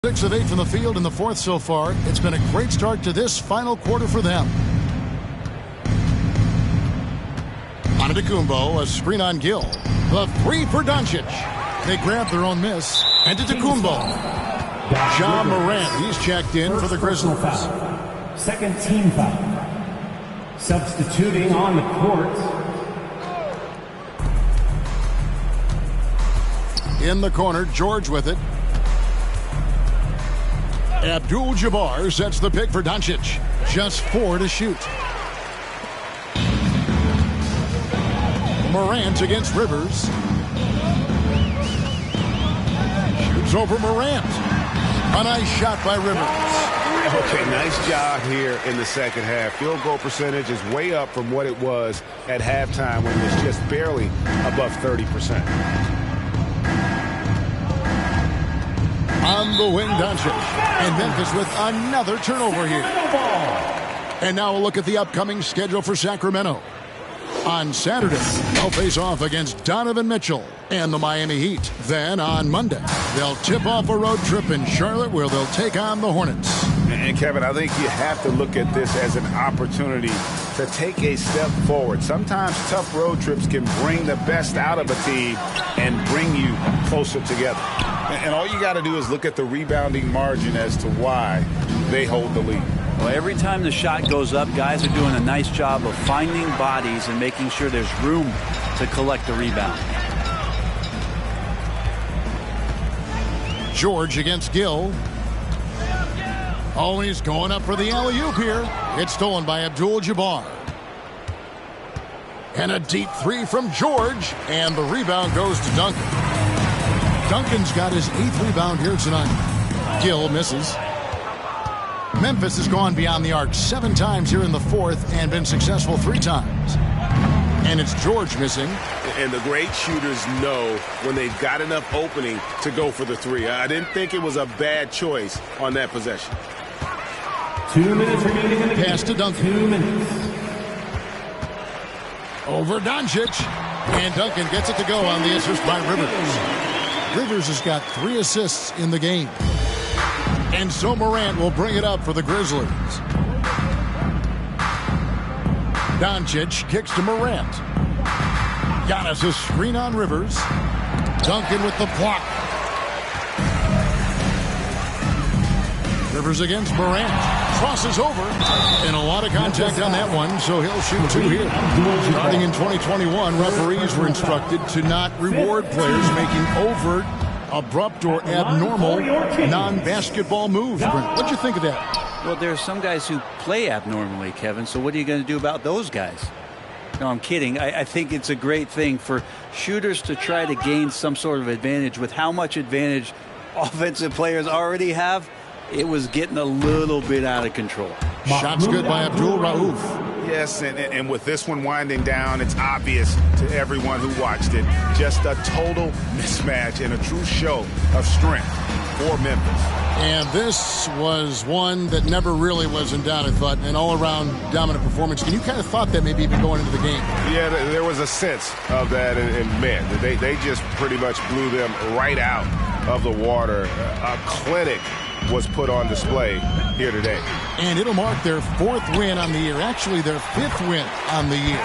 6 of 8 from the field in the fourth so far. It's been a great start to this final quarter for them. Antetokounmpo, a screen on Gill. The three for Doncic. They grab their own miss. Antetokounmpo. Ja Morant, he's checked in for the Grizzlies. Second team foul. Substituting on the court. In the corner, George with it. Abdul-Jabbar sets the pick for Doncic. Just 4 to shoot. Morant against Rivers. Shoots over Morant. A nice shot by Rivers. Okay, nice job here in the second half. Field goal percentage is way up from what it was at halftime when it was just barely above 30%. On the wing, Doncic. And Memphis with another turnover here. And now a look at the upcoming schedule for Sacramento. On Saturday, they'll face off against Donovan Mitchell and the Miami Heat. Then on Monday, they'll tip off a road trip in Charlotte where they'll take on the Hornets. And Kevin, I think you have to look at this as an opportunity to take a step forward. Sometimes tough road trips can bring the best out of a team and bring you closer together. And all you got to do is look at the rebounding margin as to why they hold the lead. Well, every time the shot goes up, guys are doing a nice job of finding bodies and making sure there's room to collect the rebound. George against Gill. Oh, he's going up for the alley-oop here. It's stolen by Abdul-Jabbar. And a deep three from George. And the rebound goes to Duncan. Duncan's got his 8th rebound here tonight. Gill misses. Memphis has gone beyond the arc 7 times here in the fourth and been successful 3 times. And it's George missing. And the great shooters know when they've got enough opening to go for the three. I didn't think it was a bad choice on that possession. 2 minutes remaining in the game. Pass to Duncan. 2 minutes. Over Doncic. And Duncan gets it to go on the assist by Rivers. Rivers has got 3 assists in the game. And so Morant will bring it up for the Grizzlies. Doncic kicks to Morant. Giannis a screen on Rivers. Duncan with the block. Rivers against Morant. Crosses over. And a lot of contact on that one, so he'll shoot 2 here. Starting in 2021, referees were instructed to not reward players making overt, abrupt, or abnormal non-basketball moves. Brent, what'd you think of that? Well, there are some guys who play abnormally, Kevin, so what are you going to do about those guys? No, I'm kidding. I think it's a great thing for shooters to try to gain some sort of advantage. With how much advantage offensive players already have, it was getting a little bit out of control. Shots good by Abdul Rauf. Yes, and with this one winding down, it's obvious to everyone who watched it. Just a total mismatch and a true show of strength for Memphis. And this was one that never really was in doubt, I thought, an all-around dominant performance. And you kind of thought that maybe even going into the game. Yeah, there was a sense of that, and man, they just pretty much blew them right out of the water. A clinic was put on display here today. And it'll mark their 4th win on the year, actually their 5th win on the year.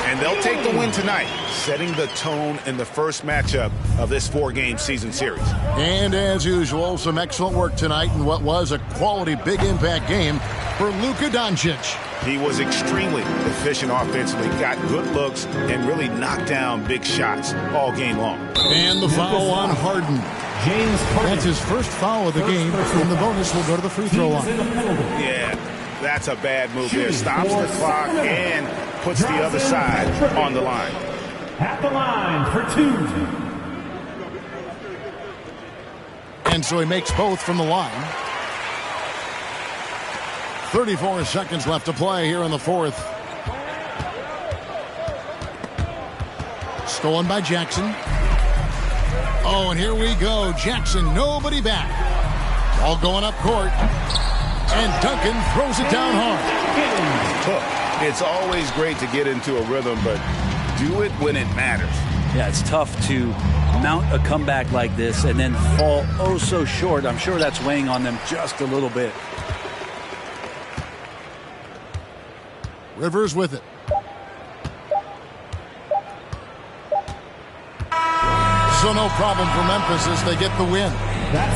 And they'll take the win tonight, setting the tone in the first matchup of this 4-game season series. And as usual, some excellent work tonight in what was a quality big impact game for Luka Doncic. He was extremely efficient offensively, got good looks, and really knocked down big shots all game long. And the foul on Harden. James Harden. That's his first foul of the game, and the bonus will go to the free throw line. Yeah, that's a bad move there. Stops the clock and puts the other side on the line. At the line for 2. And so he makes both from the line. 34 seconds left to play here in the fourth. Stolen by Jackson. Oh, and here we go. Jackson, nobody back. All going up court. And Duncan throws it down hard. Look, it's always great to get into a rhythm, but do it when it matters. Yeah, it's tough to mount a comeback like this and then fall oh so short. I'm sure that's weighing on them just a little bit. Rivers with it. So no problem for Memphis as they get the win.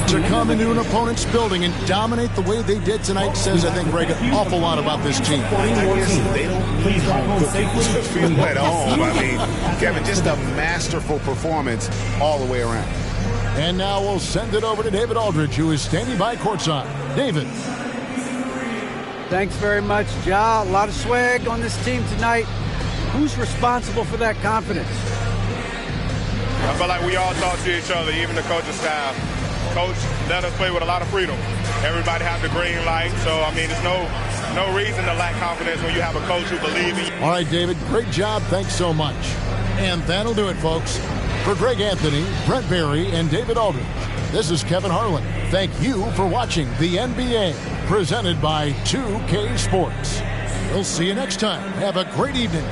To come into an opponent's building and dominate the way they did tonight says, I think, Greg, an awful lot about this team. They don't feel at home. I mean, Kevin, just a masterful performance all the way around. And now we'll send it over to David Aldridge, who is standing by courtside. David. Thanks very much, Ja. A lot of swag on this team tonight. Who's responsible for that confidence? I feel like we all talk to each other, even the coaching staff. Coach let us play with a lot of freedom. Everybody have the green light, so I mean, there's no reason to lack confidence when you have a coach who believes in you. All right, David, great job. Thanks so much. And that'll do it, folks. For Greg Anthony, Brent Barry, and David Aldridge, this is Kevin Harlan. Thank you for watching the NBA, presented by 2K Sports. We'll see you next time. Have a great evening.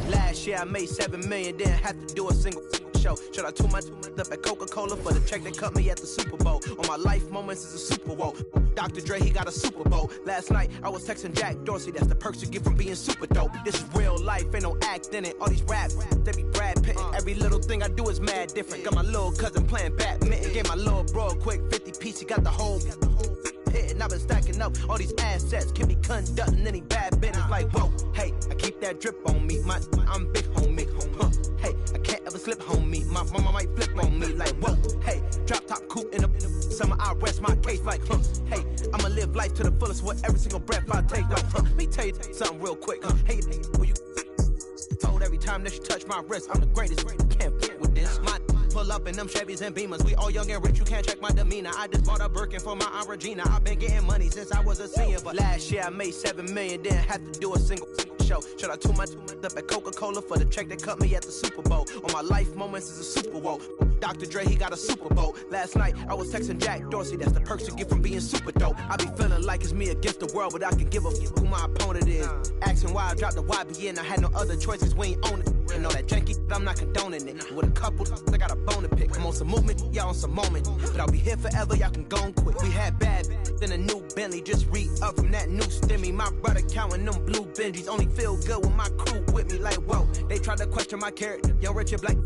Last year I made $7 million, didn't have to do a single show. Should I tune my up at Coca-Cola for the check that cut me at the Super Bowl? On my life moments is a Super Bowl. Dr. Dre, he got a Super Bowl. Last night I was texting Jack Dorsey, that's the perks you get from being super dope. This is real life, ain't no act in it. All these raps, they be Brad Pitt. Every little thing I do is mad different. Got my little cousin playing badminton. Gave my little bro a quick 50 piece, he got the whole hit. And I've been stacking up all these assets, can be conducting any bad business. Like, whoa, hey, I keep that drip on me. I'm big homie. Hey, I can't ever slip homie. My mama might flip on me. Like, whoa, hey, drop top coupe in the summer. I rest my case like, hey, I'ma live life to the fullest with every single breath I take. Like, let me tell you something real quick. Hey, who you told every time that you touch my wrist, I'm the greatest. Can't fit with this. My pull up in them Chevys and Beamers. We all young and rich, you can't check my demeanor. I just bought a Birkin for my Aunt Regina. I've been getting money since I was a senior, but last year I made $7 million, didn't have to do a single show. Should I tune my up at Coca-Cola for the check that cut me at the Super Bowl? On my life moments is a Super Bowl. Dr. Dre, he got a Super Bowl. Last night I was texting Jack Dorsey, that's the perks you get from being super dope. I be feeling like it's me against the world, but I can give a fuck who my opponent is. Asking why I dropped the YBN, I had no other choices, we ain't own it. And all that janky, I'm not condoning it. With a couple, I got a bone to pick. I'm on some movement, y'all on some moment. But I'll be here forever, y'all can go and quit. We had bad, then a new Bentley, just re-up from that new stimmy. My brother counting them blue Benjis, only feel good with my crew with me. Like, whoa, they tried to question my character. Young Richard Black.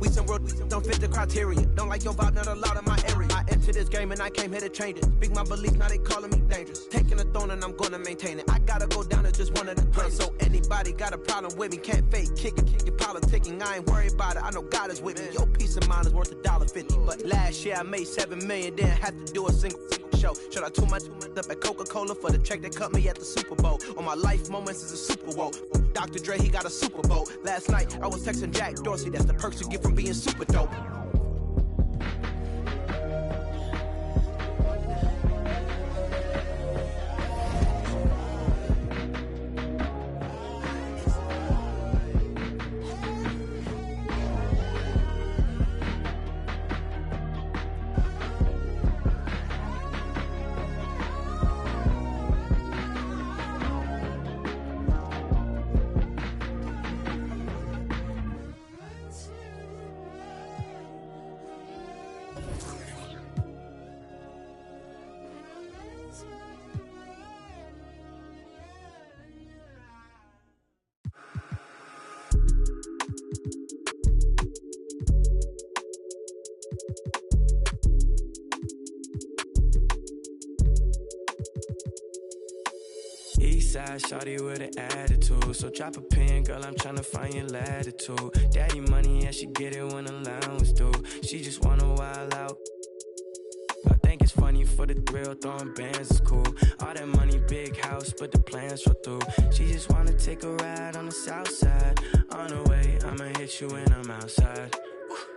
We some real don't fit the criteria. Don't like your vibe, not a lot of my area. I entered this game and I came here to change it. Speak my belief, now they calling me dangerous. Taking a throne and I'm gonna maintain it. I gotta go down as just one of the greatest. So anybody got a problem with me, can't fake kick it. Your politicking, I ain't worried about it. I know God is with me. Your peace of mind is worth $1.50. But last year I made $7 million, didn't have to do a single show. Should I tune my up at Coca-Cola for the check that cut me at the Super Bowl? On my life moments is a Super Bowl. Dr. Dre, he got a Super Bowl. Last night I was texting Jack Dorsey, that's the perks you get from being super dope. Eastside shawty with an attitude. So drop a pin, girl, I'm tryna find your latitude. Daddy money, yeah, she get it when allowance due. She just wanna wild out. I think it's funny for the thrill, throwing bands is cool. All that money, big house, but the plans fall through. She just wanna take a ride on the south side. On the way, I'ma hit you when I'm outside.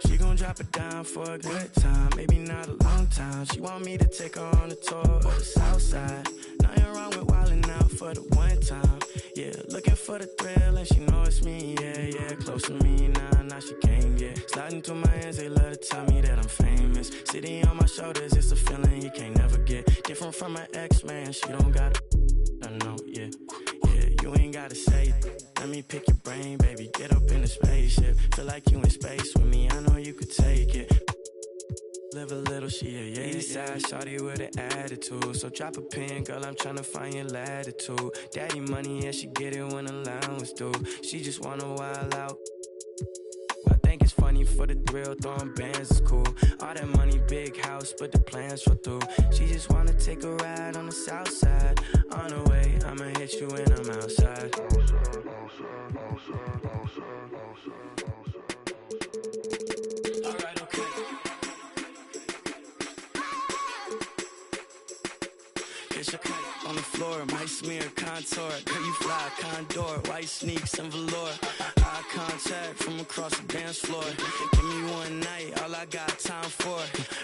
She gon' drop it down for a good time, maybe not a long time. She want me to take her on a tour of the south side. Nothing wrong with wildin' out for the one time. Yeah, looking for the thrill and she know it's me. Yeah, close to me now she can't get. Sliding through my hands, they love to tell me that I'm famous. Sitting on my shoulders, it's a feeling you can't never get. Different from my ex, man, she don't got I know, yeah, you ain't gotta say it. Let me pick your brain, baby, get up in the spaceship. Feel like you in space with me, I know you could take it. Live a little, she a Eastside shawty with an attitude. So drop a pin, girl, I'm tryna find your latitude. Daddy money, yeah, she get it when allowance due. She just wanna wild out. I think it's funny for the thrill, throwing bands is cool. All that money, big house, but the plans fall through. She just wanna take a ride on the south side. On the way, I'ma hit you when I'm outside. Alright, okay. It's your cut on the floor, might smear contour. Girl, you fly, condor, white sneaks and velour. Eye contact from across the dance floor. Give me one night, all I got time for.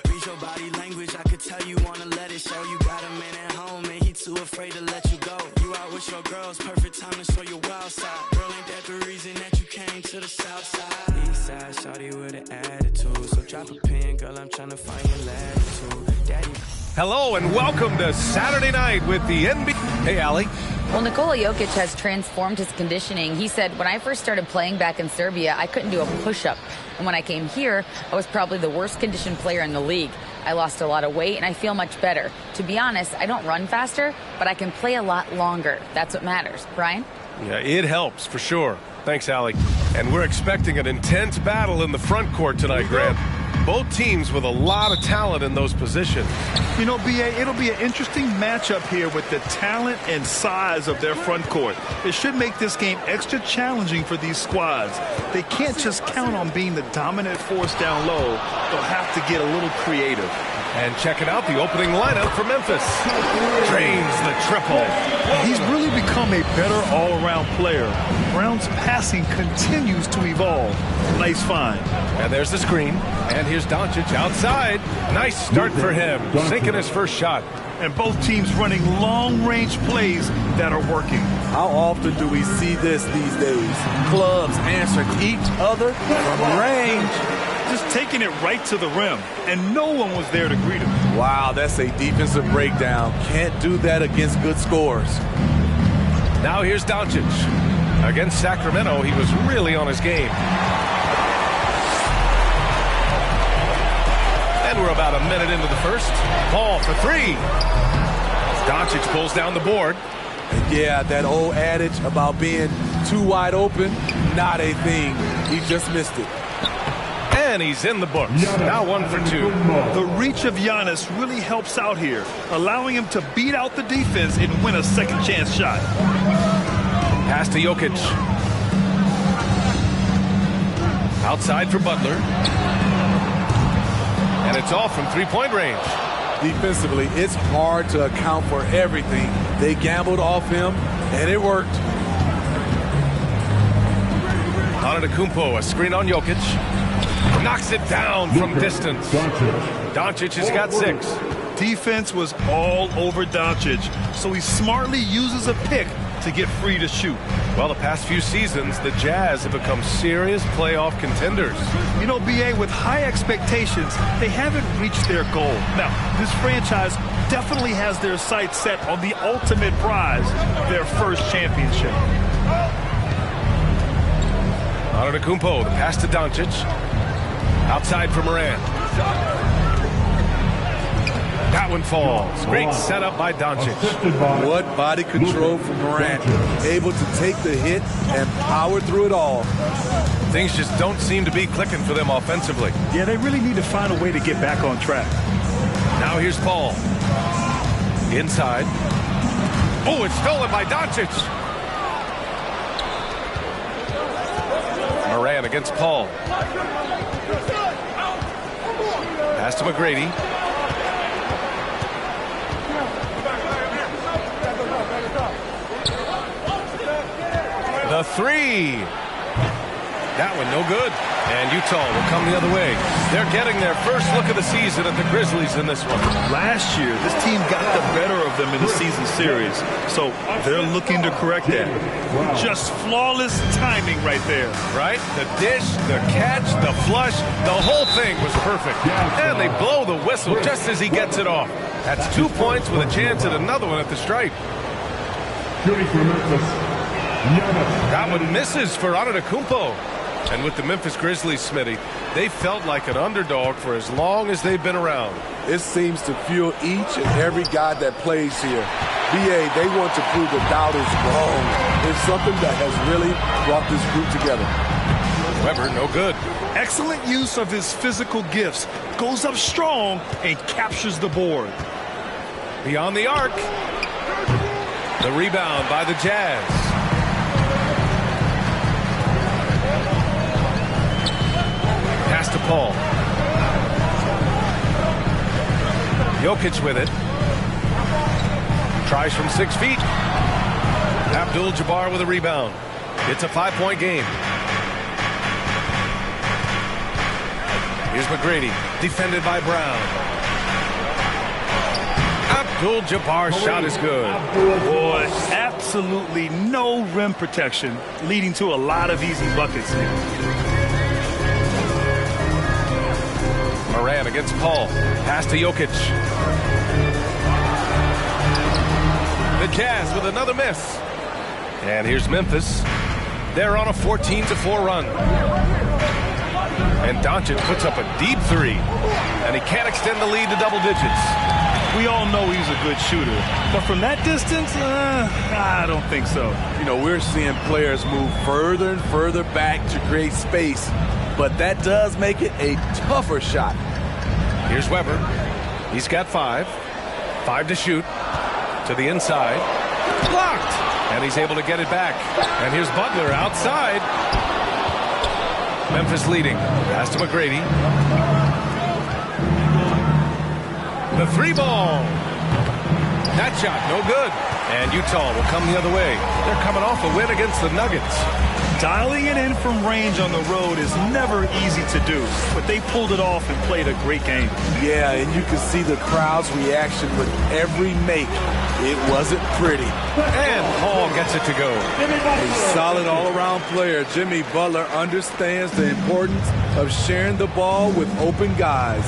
Read your body language, I could tell you wanna let it show. You got a man at home and he too afraid to let you go. You out with your girls, perfect time to show your wild side. Girl, ain't that the reason that you came to the south side? Eastside shawty with an attitude. So drop a pin, girl, I'm tryna find your latitude. Daddy. Hello and welcome to Saturday Night with the NBA. Hey, Allie. Well, Nikola Jokic has transformed his conditioning. He said, when I first started playing back in Serbia, I couldn't do a push-up. And when I came here, I was probably the worst conditioned player in the league. I lost a lot of weight and I feel much better. To be honest, I don't run faster, but I can play a lot longer. That's what matters. Brian? Yeah, it helps for sure. Thanks, Allie. And we're expecting an intense battle in the front court tonight, Grant. Both teams with a lot of talent in those positions. You know, B.A., it'll be an interesting matchup here with the talent and size of their front court. It should make this game extra challenging for these squads. They can't just count on being the dominant force down low. They'll have to get a little creative. And checking out the opening lineup for Memphis. Drains the triple. He's really become a better all-around player. Brown's passing continues to evolve. Nice find. And there's the screen. And here's Doncic outside. Nice start for him. Sinking his first shot. And both teams running long-range plays that are working. How often do we see this these days? Clubs answering each other from range. Just taking it right to the rim, and no one was there to greet him. Wow, that's a defensive breakdown. Can't do that against good scores. Now here's Doncic. Against Sacramento, he was really on his game. And we're about a minute into the first. Ball for three. Doncic pulls down the board. And yeah, that old adage about being too wide open, not a thing. He just missed it. And he's in the books. Now 1 for 2. The reach of Giannis really helps out here, allowing him to beat out the defense and win a second chance shot. Pass to Jokic. Outside for Butler. And it's off from three-point range. Defensively, it's hard to account for everything. They gambled off him, and it worked. Antetokounmpo, a screen on Jokic. Knocks it down from distance. Doncic has got 6. Defense was all over Doncic, so he smartly uses a pick to get free to shoot. Well, the past few seasons, the Jazz have become serious playoff contenders. You know, B.A., with high expectations, they haven't reached their goal. Now, this franchise definitely has their sights set on the ultimate prize, their first championship. Antetokounmpo, the pass to Doncic. Outside for Morant. That one falls. Great setup by Doncic. What body control from Morant. Able to take the hit and power through it all. Things just don't seem to be clicking for them offensively. Yeah, they really need to find a way to get back on track. Now here's Paul. Inside. Oh, it's stolen by Doncic. Moran against Paul. Pass to McGrady. The three. That one no good. And Utah will come the other way. They're getting their first look of the season at the Grizzlies in this one. Last year, this team got the better of them in the season series. So they're looking to correct that. Just flawless timing right there. Right? The dish, the catch, the flush, the whole thing was perfect. And they blow the whistle just as he gets it off. That's 2 points with a chance at another one at the stripe. That one misses for Antetokounmpo. And with the Memphis Grizzlies, Smitty, they felt like an underdog for as long as they've been around. It seems to fuel each and every guy that plays here. BA, they want to prove the doubters wrong. It's something that has really brought this group together. Weber, no good. Excellent use of his physical gifts. Goes up strong and captures the board. Beyond the arc. The rebound by the Jazz. Pass to Paul. Jokic with it. Tries from 6 feet. Abdul-Jabbar with a rebound. It's a 5-point game. Here's McGrady, defended by Brown. Abdul-Jabbar's shot is good. Boy, absolutely no rim protection, leading to a lot of easy buckets here. Moran against Paul. Pass to Jokic. The Jazz with another miss. And here's Memphis. They're on a 14-4 run. And Doncic puts up a deep three. And he can't extend the lead to double digits. We all know he's a good shooter. But from that distance, I don't think so. You know, we're seeing players move further and further back to create space. But that does make it a tougher shot. Here's Weber. He's got 5. 5 to shoot. To the inside. Blocked. And he's able to get it back. And here's Butler outside. Memphis leading. Pass to McGrady. The 3-ball. That shot, no good. And Utah will come the other way. They're coming off a win against the Nuggets. Dialing it in from range on the road is never easy to do, but they pulled it off and played a great game. Yeah, and you can see the crowd's reaction with every make. It wasn't pretty. And Paul gets it to go. A solid all-around player, Jimmy Butler understands the importance of sharing the ball with open guys.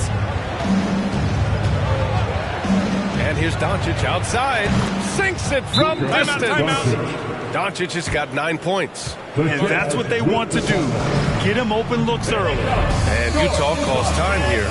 And here's Doncic outside. Sinks it from distance. Doncic has got 9 points. And that's what they want to do. Get him open looks early. And Utah calls time here.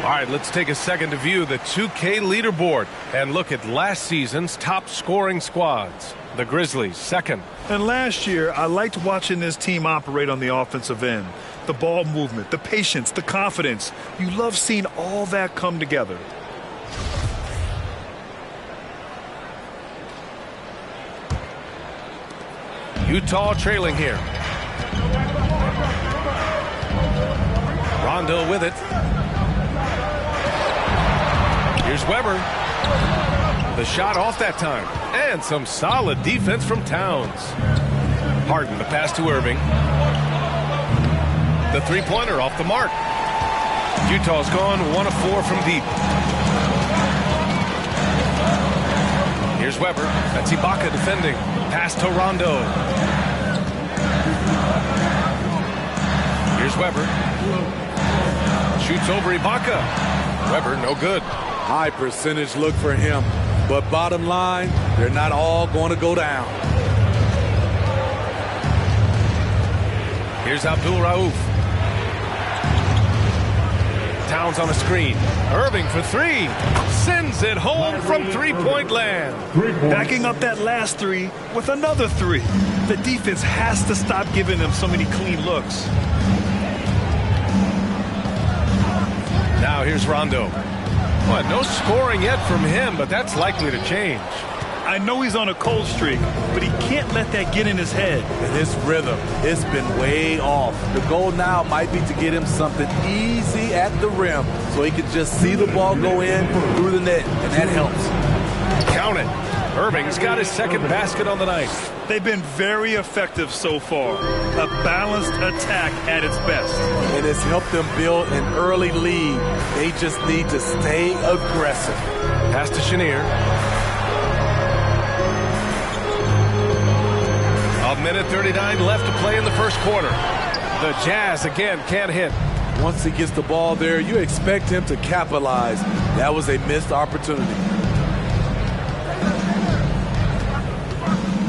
All right, let's take a second to view the 2K leaderboard and look at last season's top scoring squads. The Grizzlies, second. And last year, I liked watching this team operate on the offensive end. The ball movement, the patience, the confidence. You love seeing all that come together. Utah trailing here. Rondo with it. Here's Weber. The shot off that time. And some solid defense from Towns. Harden, the pass to Irving. The three-pointer off the mark. Utah's gone 1 of 4 from deep. Here's Weber. That's Ibaka defending. Pass to Rondo. Here's Weber. Shoots over Ibaka. Weber, no good. High percentage look for him. But bottom line, they're not all going to go down. Here's Abdul Rauf. Towns on a screen. Irving for three. Sends it home from three-point land. Backing up that last three with another three. The defense has to stop giving them so many clean looks. Now here's Rondo. Well, no scoring yet from him, but that's likely to change. I know he's on a cold streak, but he can't let that get in his head. And his rhythm, it's been way off. The goal now might be to get him something easy at the rim so he can just see the ball go in through the net, and that helps. Count it. Irving's got his second basket on the night. They've been very effective so far. A balanced attack at its best. And it's helped them build an early lead. They just need to stay aggressive. Pass to Chenier. A minute 39 left to play in the first quarter. The Jazz again can't hit. Once he gets the ball there, you expect him to capitalize. That was a missed opportunity.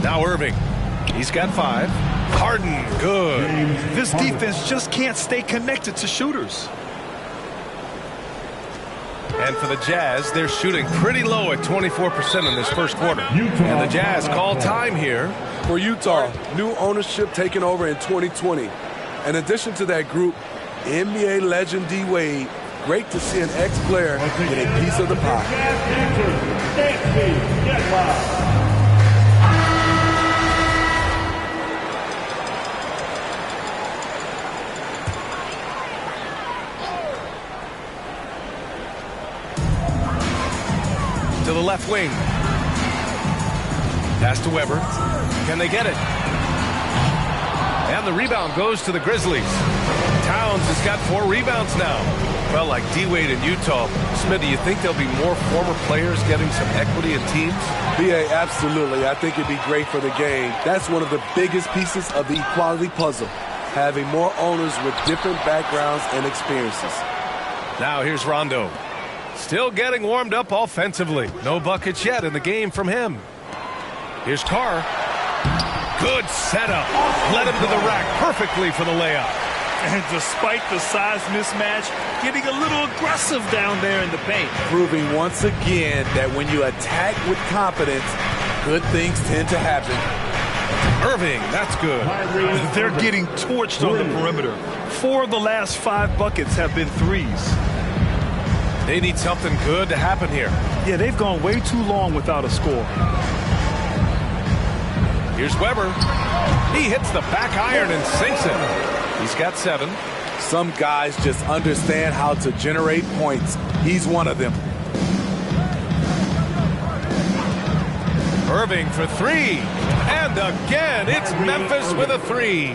Now Irving. He's got 5. Harden, good. This defense just can't stay connected to shooters. And for the Jazz, they're shooting pretty low at 24% in this first quarter. And the Jazz call time here. For Utah, new ownership taking over in 2020. In addition to that group, NBA legend D. Wade, great to see an ex-player get a piece of the pie. To the left wing. Pass to Weber. Can they get it? And the rebound goes to the Grizzlies. Towns has got 4 rebounds now. Well, like D-Wade in Utah, Smith, do you think there'll be more former players getting some equity in teams? B.A., absolutely. I think it'd be great for the game. That's one of the biggest pieces of the equality puzzle, having more owners with different backgrounds and experiences. Now here's Rondo. Still getting warmed up offensively. No buckets yet in the game from him. Here's Carr. Good setup. Led him to the rack perfectly for the layup. And despite the size mismatch, getting a little aggressive down there in the paint. Proving once again that when you attack with confidence, good things tend to happen. Irving, that's good. They're getting torched on the perimeter. 4 of the last 5 buckets have been threes. They need something good to happen here. Yeah, they've gone way too long without a score. Here's Weber. He hits the back iron and sinks it. He's got 7. Some guys just understand how to generate points. He's one of them. Irving for 3. And again, it's Memphis with a 3.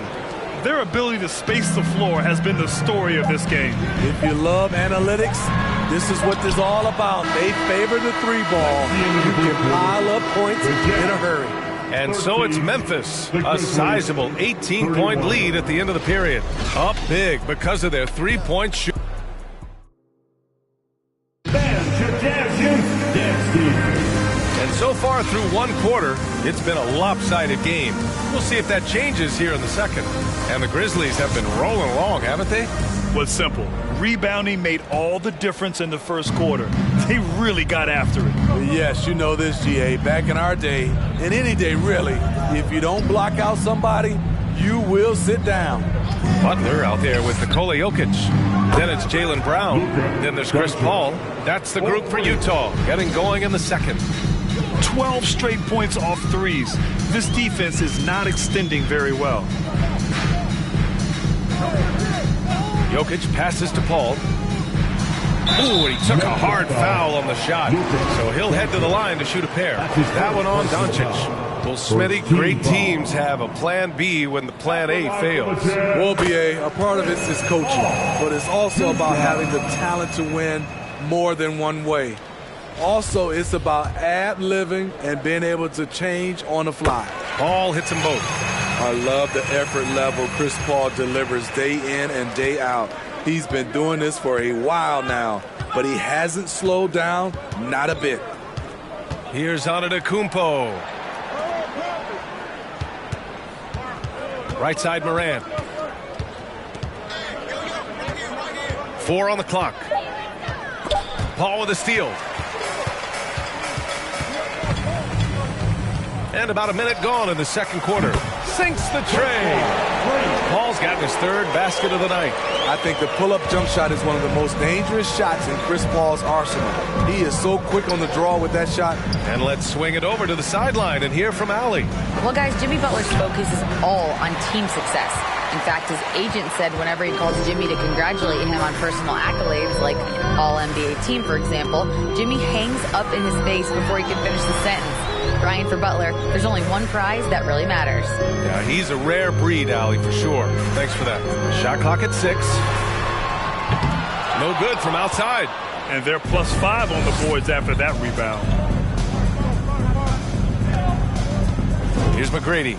Their ability to space the floor has been the story of this game. If you love analytics, this is what this is all about. They favor the 3 ball. You can pile up points in a hurry. And so it's Memphis, a sizable 18-point lead at the end of the period. Up big because of their 3-point shoot. And so far through one quarter, it's been a lopsided game. We'll see if that changes here in the second. And the Grizzlies have been rolling along, haven't they? Was simple. Rebounding made all the difference in the first quarter. They really got after it. Yes, you know this, G.A. Back in our day, and any day really, if you don't block out somebody, you will sit down. Butler out there with Nikola Jokic. Then it's Jaylen Brown. Then there's Chris Paul. That's the group for Utah, getting going in the second. 12 straight points off threes. This defense is not extending very well. Jokic passes to Paul. Ooh, and he took a hard foul on the shot. So he'll head to the line to shoot a pair. That one on Doncic. Well, Smitty, great teams have a plan B when the plan A fails. Well, B.A., a part of it is coaching, but it's also about having the talent to win more than one way. Also, it's about ad-libbing and being able to change on the fly. Paul hits them both. I love the effort level Chris Paul delivers day in and day out. He's been doing this for a while now, but he hasn't slowed down, not a bit. Here's Antetokounmpo. Right side Morant. 4 on the clock. Paul with a steal. And about a minute gone in the second quarter. Sinks the tray. Paul's gotten his third basket of the night. I think the pull-up jump shot is one of the most dangerous shots in Chris Paul's arsenal. He is so quick on the draw with that shot. And let's swing it over to the sideline and hear from Allie. Well, guys, Jimmy Butler's focus is all on team success. In fact, his agent said whenever he calls Jimmy to congratulate him on personal accolades, like All-NBA team, for example, Jimmy hangs up in his face before he can finish the sentence. Ryan, for Butler, there's only one prize that really matters. Yeah, he's a rare breed, Allie, for sure. Thanks for that. Shot clock at 6. No good from outside. And they're +5 on the boards after that rebound. Here's McGrady.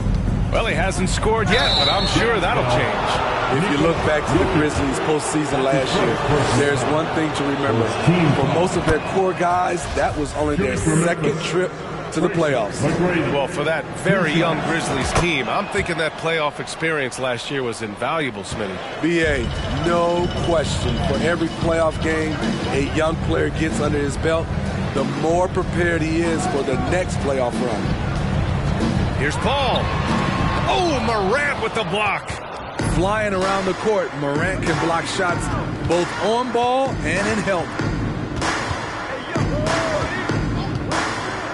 Well, he hasn't scored yet, but I'm sure that'll change. If you look back to the Grizzlies postseason last year, there's one thing to remember. For most of their core guys, that was only their second trip to the playoffs. Well, for that very young Grizzlies team, I'm thinking that playoff experience last year was invaluable, Smitty. B.A., no question. For every playoff game a young player gets under his belt, the more prepared he is for the next playoff run. Here's Paul. Oh, Morant with the block. Flying around the court, Morant can block shots both on ball and in help.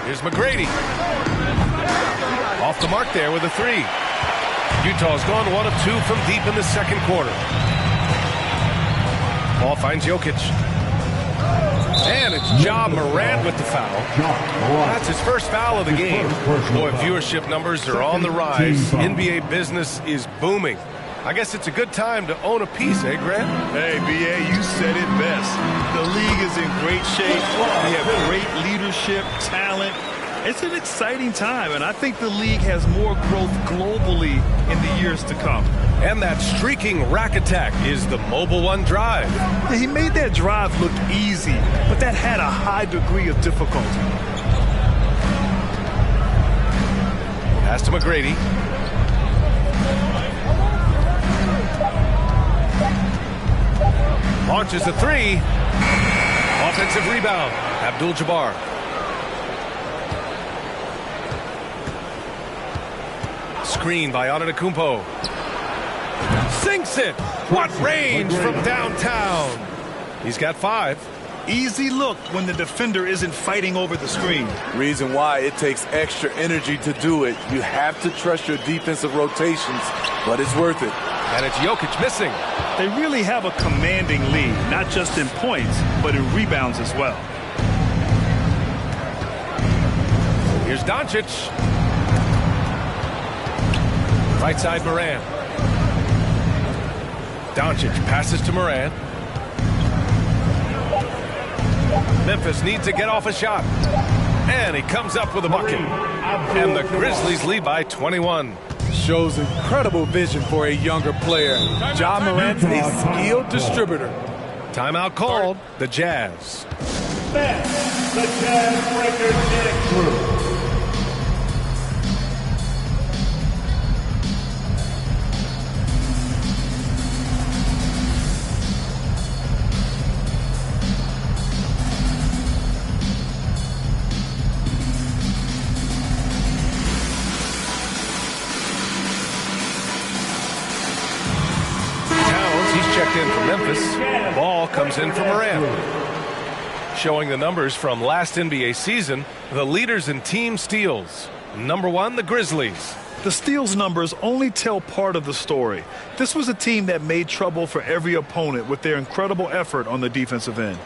Here's McGrady. Off the mark there with a 3. Utah's gone 1 of 2 from deep in the second quarter. Ball finds Jokic. And it's Ja Morant with the foul. That's his first foul of the game. Boy, viewership numbers are on the rise. NBA business is booming. I guess it's a good time to own a piece, eh, Grant? Hey, B.A., you said it best. The league is in great shape. They have great leadership, talent. It's an exciting time, and I think the league has more growth globally in the years to come. And that streaking rack attack is the Mobile One drive. He made that drive look easy, but that had a high degree of difficulty. Pass to McGrady. Launches a 3. Offensive rebound. Abdul-Jabbar. Screen by Antetokounmpo. Sinks it. What range from downtown. He's got 5. Easy look when the defender isn't fighting over the screen. Reason why it takes extra energy to do it. You have to trust your defensive rotations, but it's worth it. And it's Jokic missing. They really have a commanding lead, not just in points, but in rebounds as well. Here's Doncic. Right side Morant. Doncic passes to Morant. Memphis needs to get off a shot. And he comes up with a bucket. And the Grizzlies lead by 21. Shows incredible vision for a younger player. Ja Morant's a skilled distributor. Timeout called. The Jazz. That's the Jazz Breaker Nick. In for Memphis. Ball comes in for Morant. Showing the numbers from last NBA season, the leaders in team steals. Number 1, the Grizzlies. The steals numbers only tell part of the story. This was a team that made trouble for every opponent with their incredible effort on the defensive end.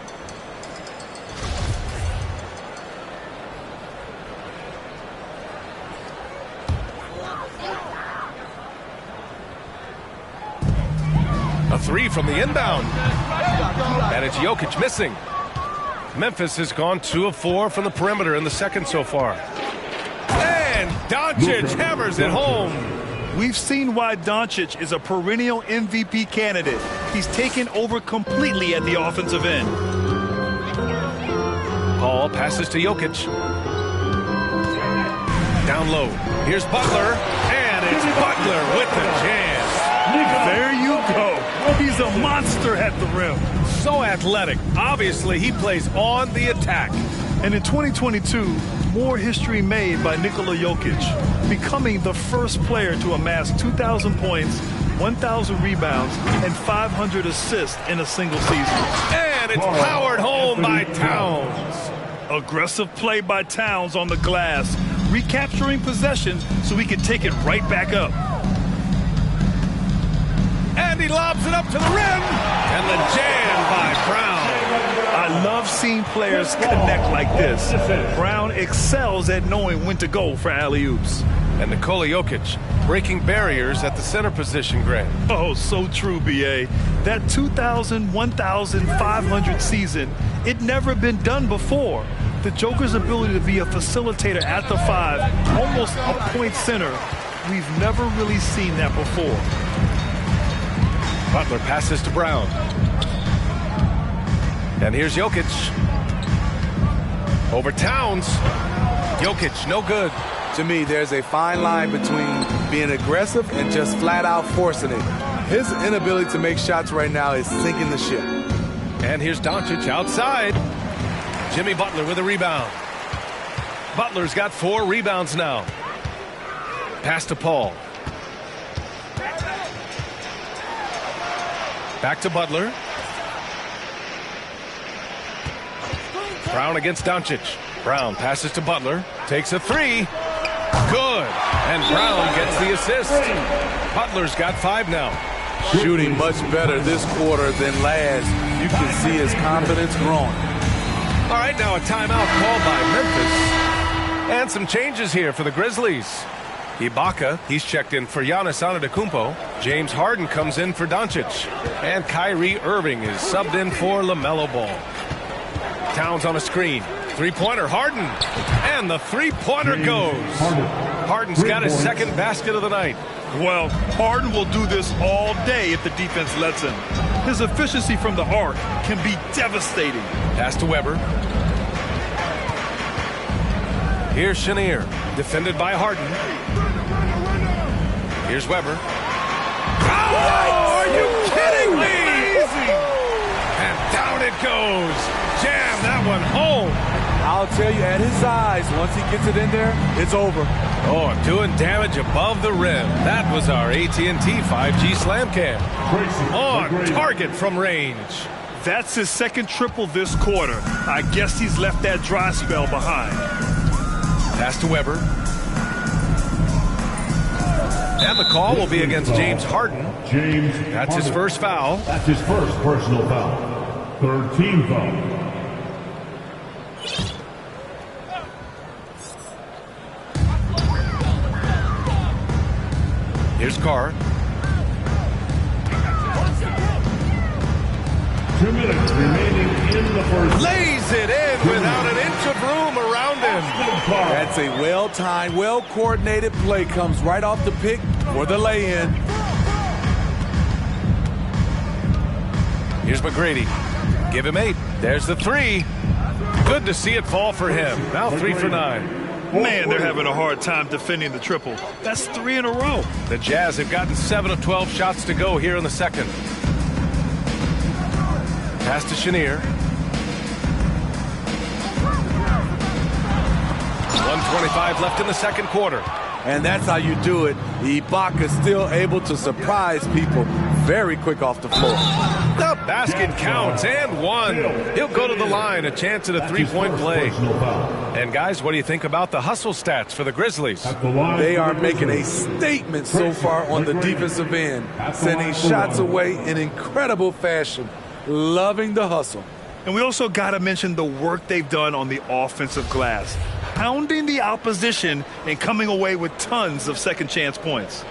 A 3 from the inbound. And it's Jokic missing. Memphis has gone 2 of 4 from the perimeter in the second so far. And Doncic hammers it home. We've seen why Doncic is a perennial MVP candidate. He's taken over completely at the offensive end. Paul passes to Jokic. Down low. Here's Butler. And it's Butler with the jam. There you go. He's a monster at the rim. So athletic. Obviously, he plays on the attack. And in 2022, more history made by Nikola Jokic, becoming the first player to amass 2,000 points, 1,000 rebounds, and 500 assists in a single season. And it's powered home by Towns. Aggressive play by Towns on the glass, recapturing possession so he can take it right back up. And he lobs it up to the rim. And the jam by Brown. I love seeing players connect like this. Brown excels at knowing when to go for alley-oops. And Nikola Jokic breaking barriers at the center position, Grant. Oh, so true, B.A. That 2,000, 1,500 season, it never been done before. The Joker's ability to be a facilitator at the 5, almost a point center, we've never really seen that before. Butler passes to Brown. And here's Jokic. Over Towns. Jokic, no good. To me, there's a fine line between being aggressive and just flat out forcing it. His inability to make shots right now is sinking the ship. And here's Doncic outside. Jimmy Butler with a rebound. Butler's got 4 rebounds now. Pass to Paul. Back to Butler. Brown against Doncic. Brown passes to Butler. Takes a 3. Good. And Brown gets the assist. Butler's got 5 now. Shooting much better this quarter than last. You can see his confidence growing. All right, now a timeout called by Memphis. And some changes here for the Grizzlies. Ibaka, he's checked in for Giannis Antetokounmpo. James Harden comes in for Doncic. And Kyrie Irving is subbed in for LaMelo Ball. Towns on a screen. Three-pointer, Harden. And the three-pointer goes. Harden's got his second basket of the night. Well, Harden will do this all day if the defense lets him. His efficiency from the arc can be devastating. Pass to Weber. Here's Chenier, defended by Harden. Here's Weber. Oh, are you kidding me? And down it goes. Jam that one home. I'll tell you, at his size, once he gets it in there, it's over. Oh, doing damage above the rim. That was our AT&T 5G Slam Cam. On target from range. That's his second triple this quarter. I guess he's left that dry spell behind. Pass to Weber. And the call will be against James Harden. That's his first foul. That's his first personal foul. Third team foul. Here's Carr. 2 minutes remaining in the first. Lays it in without an inch of room around him. That's a well-timed, well-coordinated play. Comes right off the pick for the lay-in. Here's McGrady. Give him 8. There's the 3. Good to see it fall for him. Now 3 for 9. Man, they're having a hard time defending the triple. That's 3 in a row. The Jazz have gotten 7 of 12 shots to go here in the second. Pass to Chenier. 1:25 left in the second quarter. And that's how you do it. Ibaka still able to surprise people very quick off the floor. The basket counts and 1. He'll go to the line, a chance at a three-point play. And guys, what do you think about the hustle stats for the Grizzlies? They are making a statement so far on the defensive end, sending shots away in incredible fashion. Loving the hustle. And we also got to mention the work they've done on the offensive glass, pounding the opposition and coming away with tons of second chance points.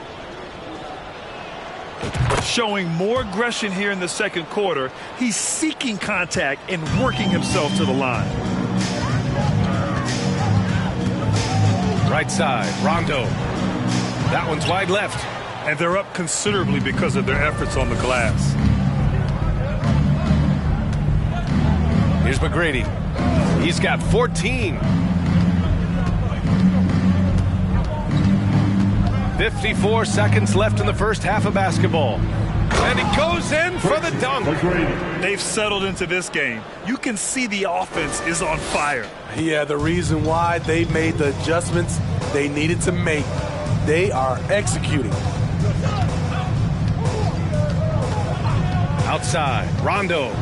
Showing more aggression here in the second quarter. He's seeking contact and working himself to the line. Right side, Rondo. That one's wide left. And they're up considerably because of their efforts on the glass. Here's McGrady. He's got 14. 54 seconds left in the first half of basketball. And he goes in for the dunk. They've settled into this game. You can see the offense is on fire. Yeah, the reason why they made the adjustments they needed to make. They are executing. Outside, Rondo.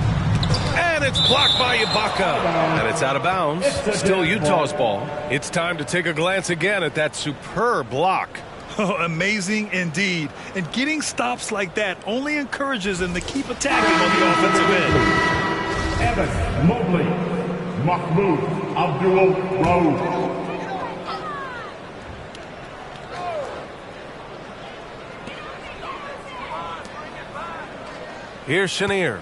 And it's blocked by Ibaka. And it's out of bounds. Still Utah's ball. It's time to take a glance again at that superb block. Oh, amazing indeed. And getting stops like that only encourages them to keep attacking on the offensive end. Evan Mobley, Mahmoud Abdul-Rauf. Here's Chenier.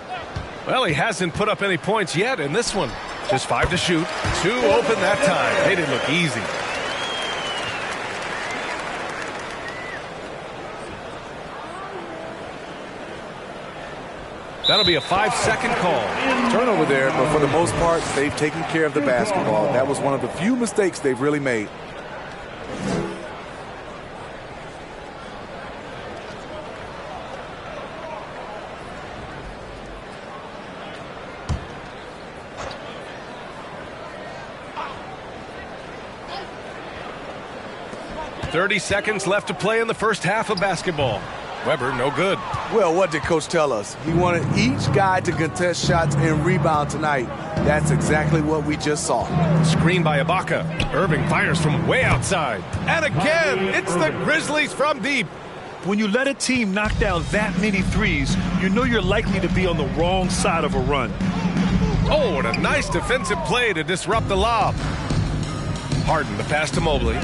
Well, he hasn't put up any points yet in this one. Just 5 to shoot. 2 open that time. They didn't look easy. That'll be a 5-second call. Turnover there, but for the most part, they've taken care of the basketball. That was one of the few mistakes they've really made. .30 seconds left to play in the first half of basketball. Weber, no good. Well, what did Coach tell us? He wanted each guy to contest shots and rebound tonight. That's exactly what we just saw. Screen by Ibaka. Irving fires from way outside. And again, it's the Grizzlies from deep. When you let a team knock down that many threes, you know you're likely to be on the wrong side of a run. Oh, and a nice defensive play to disrupt the lob. Harden, the pass to Mobley.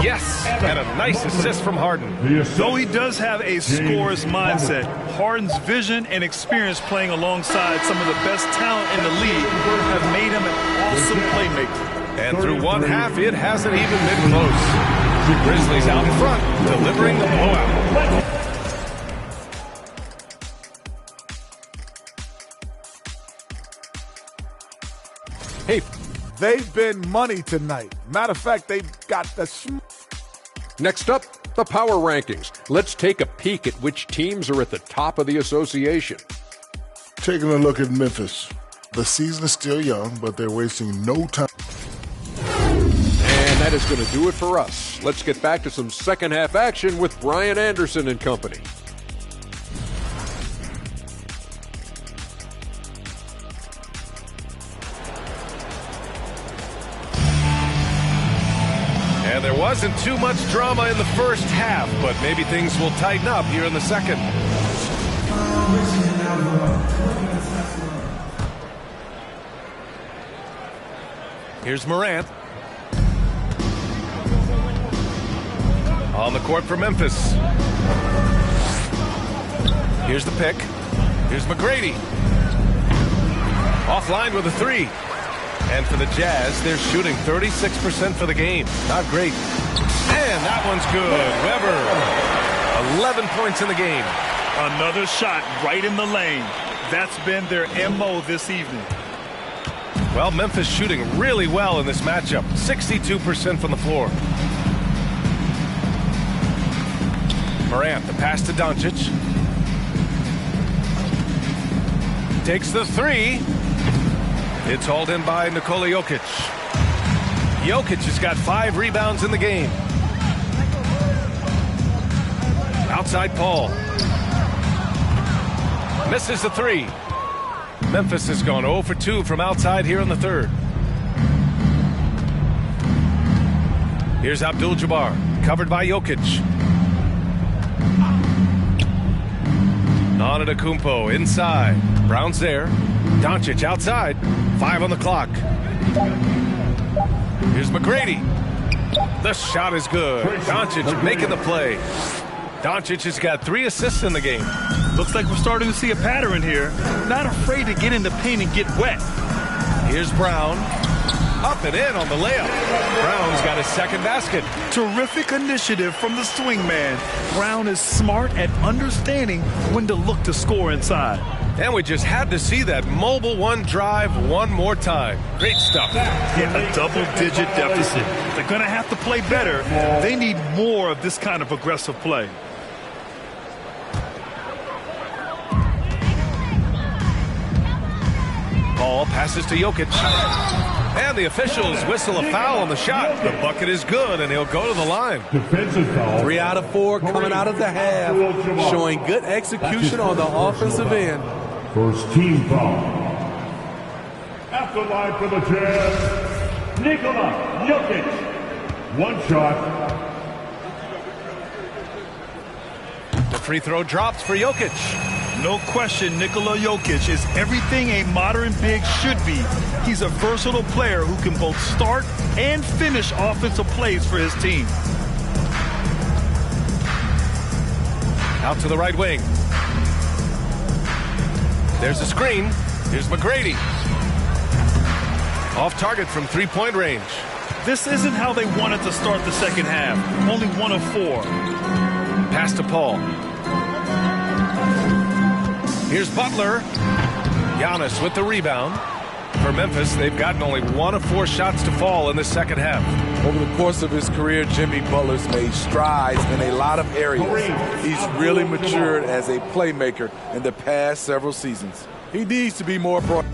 Yes, and a nice assist from Harden. Though he does have a scorer's mindset, Harden's vision and experience playing alongside some of the best talent in the league have made him an awesome playmaker. And through one half, it hasn't even been close. The Grizzlies out in front, delivering the blowout. Hey, they've been money tonight. Matter of fact, they've got the... Next up, the power rankings. Let's take a peek at which teams are at the top of the association. Taking a look at Memphis. The season is still young, but they're wasting no time. And that is going to do it for us. Let's get back to some second half action with Brian Anderson and company. And there wasn't too much drama in the first half, but maybe things will tighten up here in the second. Here's Morant. On the court for Memphis. Here's the pick. Here's McGrady. Offline with a 3. And for the Jazz, they're shooting 36% for the game. Not great. And that one's good. Weber, 11 points in the game. Another shot right in the lane. That's been their MO this evening. Well, Memphis shooting really well in this matchup. 62% from the floor. Morant, the pass to Doncic. Takes the 3. It's hauled in by Nikola Jokic. Jokic has got 5 rebounds in the game. Outside Paul. Misses the 3. Memphis has gone 0 for 2 from outside here in the third. Here's Abdul-Jabbar, covered by Jokic. Antetokounmpo inside. Brown's there. Doncic outside. 5 on the clock. Here's McGrady. The shot is good. Doncic making the play. Doncic has got 3 assists in the game. Looks like we're starting to see a pattern here. Not afraid to get in the paint and get wet. Here's Brown. Up and in on the layup. Brown's got his second basket. Terrific initiative from the swingman. Brown is smart at understanding when to look to score inside. And we just had to see that mobile one drive one more time. Great stuff. Yeah, a double-digit deficit. They're going to have to play better. They need more of this kind of aggressive play. Paul passes to Jokic. And the officials whistle a foul on the shot. The bucket is good, and he'll go to the line. Defensive foul. 3 out of 4 coming out of the half, showing good execution on the offensive end. First team foul. At the line for the Jazz, Nikola Jokic. One shot. The free throw drops for Jokic. No question, Nikola Jokic is everything a modern big should be. He's a versatile player who can both start and finish offensive plays for his team. Out to the right wing. There's a screen. Here's McGrady. Off target from three-point range. This isn't how they wanted to start the second half. Only 1 of 4. Pass to Paul. Here's Butler. Giannis with the rebound. For Memphis, they've gotten only 1 of 4 shots to fall in the second half. Over the course of his career, Jimmy Butler's made strides in a lot of areas. He's really matured as a playmaker in the past several seasons. He needs to be more pro.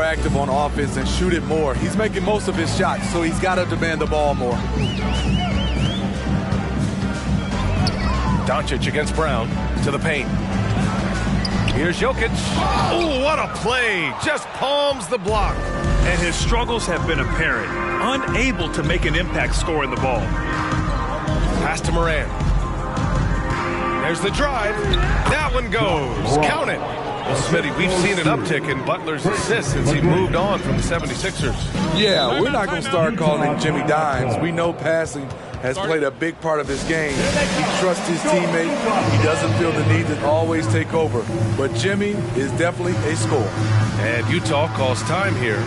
active on offense and shoot it more. He's making most of his shots, so he's got to demand the ball more. Doncic against Brown to the paint. Here's Jokic. Oh, what a play. Just palms the block. And his struggles have been apparent. Unable to make an impact scoring the ball. Pass to Morant. There's the drive. That one goes. Count it. Well, Smitty, we've seen an uptick in Butler's assists since he moved on from the 76ers. Yeah, we're not going to start calling him Jimmy Dimes. We know passing has played a big part of his game. He trusts his teammate. He doesn't feel the need to always take over. But Jimmy is definitely a scorer. And Utah calls time here.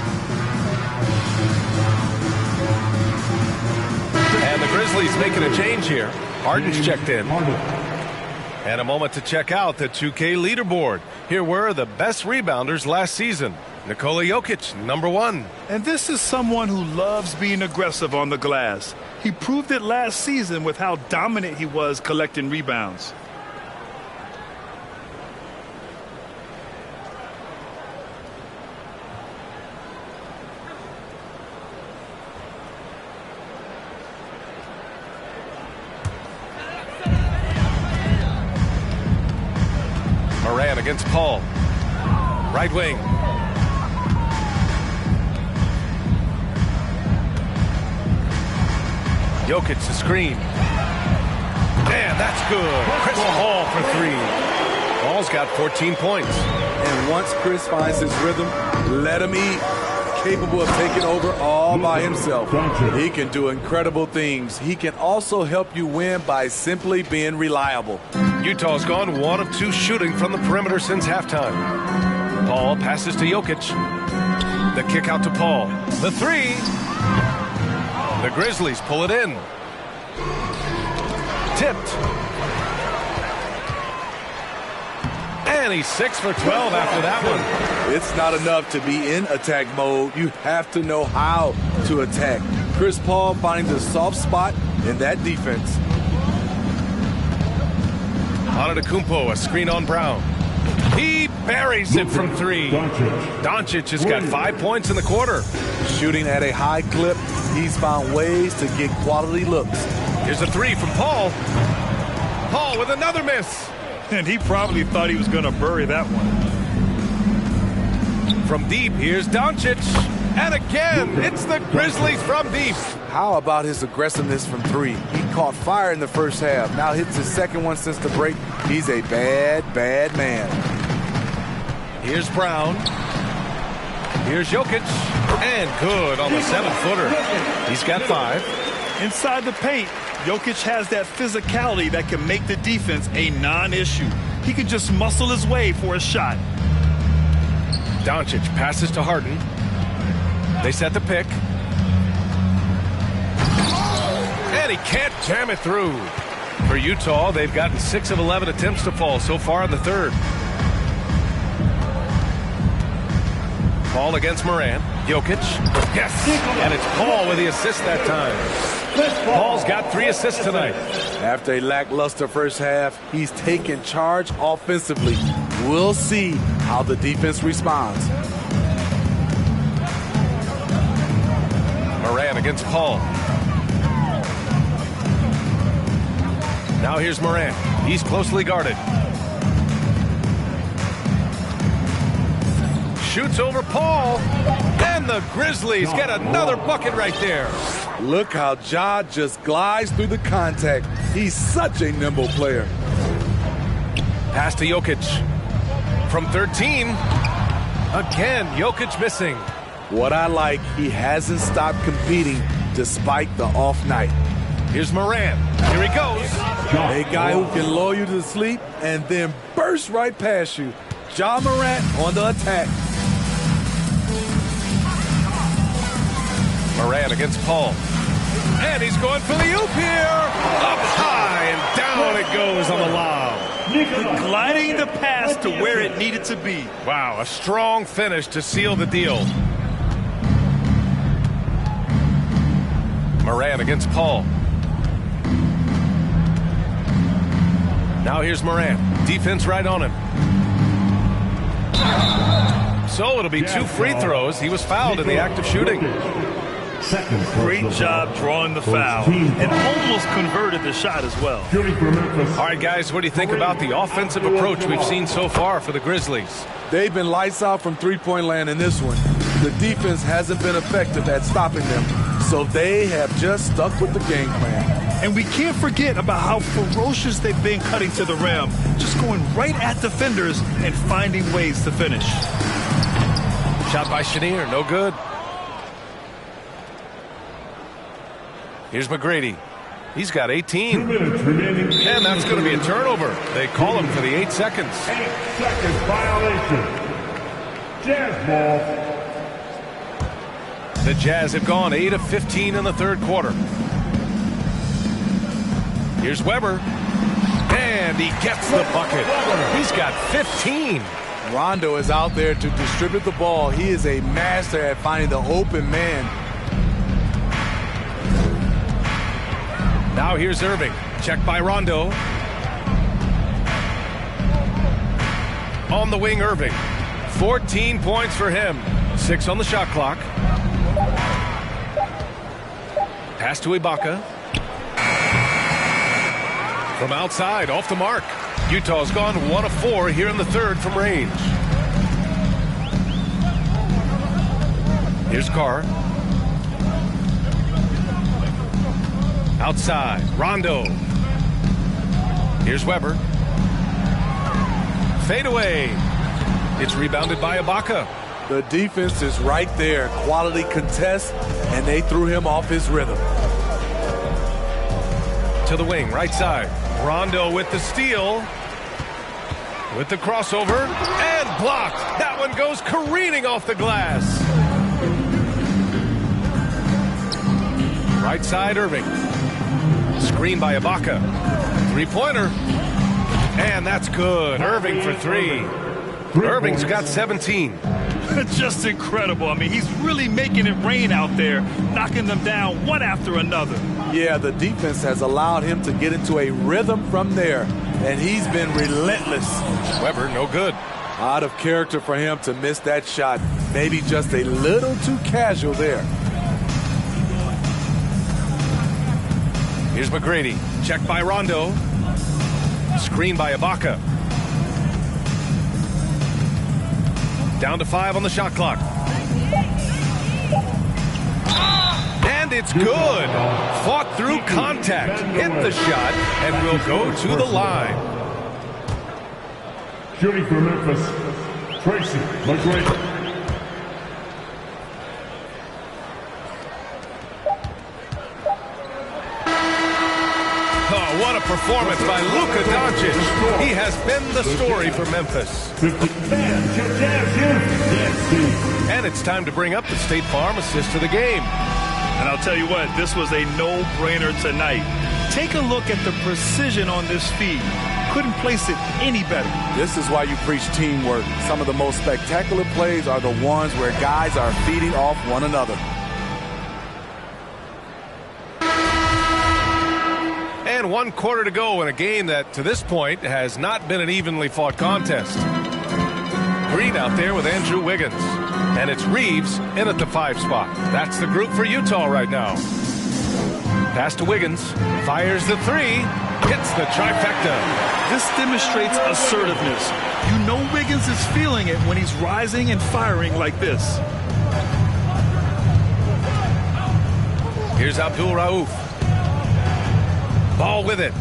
And the Grizzlies making a change here. Harden's checked in. And a moment to check out the 2K leaderboard. Here were the best rebounders last season. Nikola Jokic, number 1. And this is someone who loves being aggressive on the glass. He proved it last season with how dominant he was collecting rebounds. Morant against Paul. Right wing. Jokic the screen. Man, that's good. Chris Paul for 3. Paul's got 14 points. And once Chris finds his rhythm, let him eat. Capable of taking over all by himself. He can do incredible things. He can also help you win by simply being reliable. Utah's gone 1 of 2 shooting from the perimeter since halftime. Paul passes to Jokic. The kick out to Paul. The 3. The Grizzlies pull it in. Tipped. And he's 6 for 12 after that one. It's not enough to be in attack mode. You have to know how to attack. Chris Paul finding the soft spot in that defense. Antetokounmpo, a screen on Brown. He buries it from 3. Doncic has got 5 points in the quarter. Shooting at a high clip, he's found ways to get quality looks. Here's a 3 from Paul. Paul with another miss. And he probably thought he was going to bury that one. From deep, here's Doncic. And again, it's the Grizzlies from deep. How about his aggressiveness from 3? He caught fire in the first half. Now hits his second one since the break. He's a bad, bad man. Here's Brown. Here's Jokic. And good on the 7-footer. He's got 5. Inside the paint, Jokic has that physicality that can make the defense a non-issue. He can just muscle his way for a shot. Doncic passes to Harden. They set the pick. And he can't jam it through. For Utah, they've gotten 6 of 11 attempts to fall so far in the third. Paul against Morant. Jokic. Yes. And it's Paul with the assist that time. Paul's got 3 assists tonight. After a lackluster first half, he's taken charge offensively. We'll see how the defense responds. Morant against Paul. Now here's Morant. He's closely guarded. Shoots over Paul. And the Grizzlies get another bucket right there. Look how Ja just glides through the contact. He's such a nimble player. Pass to Jokic. From 13. Again, Jokic missing. What I like, he hasn't stopped competing despite the off night. Here's Morant. Here he goes. A guy who can lull you to sleep and then burst right past you. Ja Morant on the attack. Morant against Paul. And he's going for the oop here. Up high and down it goes on the lob. Gliding the pass to where it needed to be. Wow, a strong finish to seal the deal. Morant against Paul. Now here's Morant. Defense right on him. So it'll be 2 free throws. He was fouled in the act of shooting. Great job drawing the foul and almost converted the shot as well. All right, guys, what do you think about the offensive approach we've seen so far for the Grizzlies? They've been lights out from three-point land in this one. The defense hasn't been effective at stopping them, so they have just stuck with the game plan. And we can't forget about how ferocious they've been cutting to the rim, just going right at defenders and finding ways to finish. Shot by Chenier, no good. Here's McGrady. He's got 18. 2 minutes remaining. And that's going to be a turnover. They call him for the 8 seconds. 8-second violation. Jazz ball. The Jazz have gone 8 of 15 in the third quarter. Here's Weber. And he gets the bucket. He's got 15. Rondo is out there to distribute the ball. He is a master at finding the open man. Now here's Irving. Check by Rondo. On the wing, Irving. 14 points for him. 6 on the shot clock. Pass to Ibaka. From outside, off the mark. Utah's gone 1 of 4 here in the third from range. Here's Carr. Outside, Rondo. Here's Weber. Fade away. It's rebounded by Ibaka. The defense is right there. Quality contest, and they threw him off his rhythm. To the wing, right side. Rondo with the steal. With the crossover. And blocked. That one goes careening off the glass. Right side, Irving. Screen by Ibaka. Three-pointer. And that's good. Irving for 3. Irving's got 17. Just incredible. I mean, he's really making it rain out there, knocking them down one after another. Yeah, the defense has allowed him to get into a rhythm from there, and he's been relentless. Weber, no good. Out of character for him to miss that shot. Maybe just a little too casual there. Here's McGrady. Check by Rondo. Screen by Ibaka. Down to 5 on the shot clock. And it's good. Fought through contact. Hit the shot and will go to the line. Shooting for Memphis, Tracy McGrady. Oh, what a performance by Luka Doncic. He has been the story for Memphis. And it's time to bring up the State Farm assist of the game. And I'll tell you what, this was a no-brainer tonight. Take a look at the precision on this feed. Couldn't place it any better. This is why you preach teamwork. Some of the most spectacular plays are the ones where guys are feeding off one another. And 1 quarter to go in a game that, to this point, has not been an evenly fought contest. Green out there with Andrew Wiggins. And it's Reeves in at the 5 spot. That's the group for Utah right now. Pass to Wiggins. Fires the 3. Hits the trifecta. This demonstrates assertiveness. You know Wiggins is feeling it when he's rising and firing like this. Here's Abdul Rauf. Ball with it.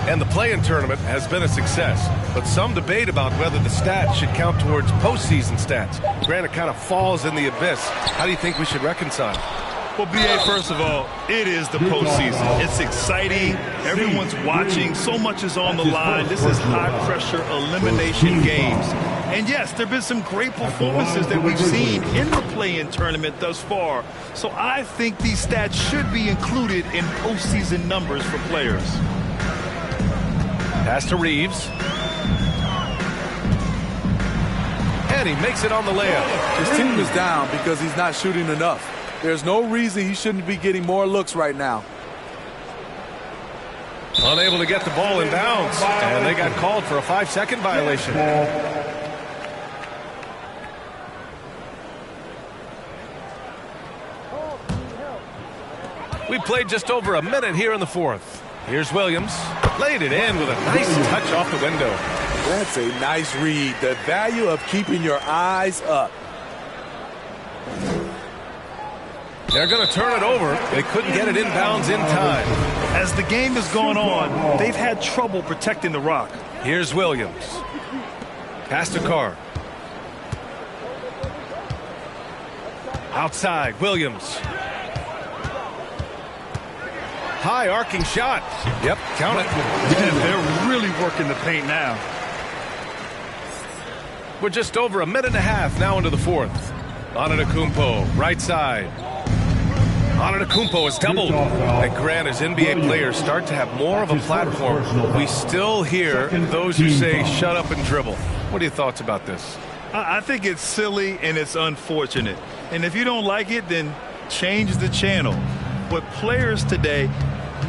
And the play-in tournament has been a success, but some debate about whether the stats should count towards postseason stats. Granted, kind of falls in the abyss. How do you think we should reconcile? Well, B.A., first of all, it is the postseason. It's exciting. Everyone's watching. So much is on the line. This is high-pressure elimination games. And, yes, there have been some great performances that we've seen in the play-in tournament thus far. So I think these stats should be included in postseason numbers for players. Pass to Reeves. And he makes it on the layup. His team is down because he's not shooting enough. There's no reason he shouldn't be getting more looks right now. Unable to get the ball in bounds, and they got called for a 5-second violation. We played just over a minute here in the fourth. Here's Williams. Laid it in with a nice touch off the window. That's a nice read. The value of keeping your eyes up. They're going to turn it over. They couldn't get it inbounds in time. As the game has gone on, they've had trouble protecting the rock. Here's Williams. Pass to Carr. Outside, Williams. High arcing shot. Yep, count it. And they're really working the paint now. We're just over a minute and a half now into the fourth. Antetokounmpo, right side. Antetokounmpo is doubled. And Grant, as NBA players start to have more of a platform, we still hear those who say, shut up and dribble. What are your thoughts about this? I think it's silly and it's unfortunate. And if you don't like it, then change the channel. But players today,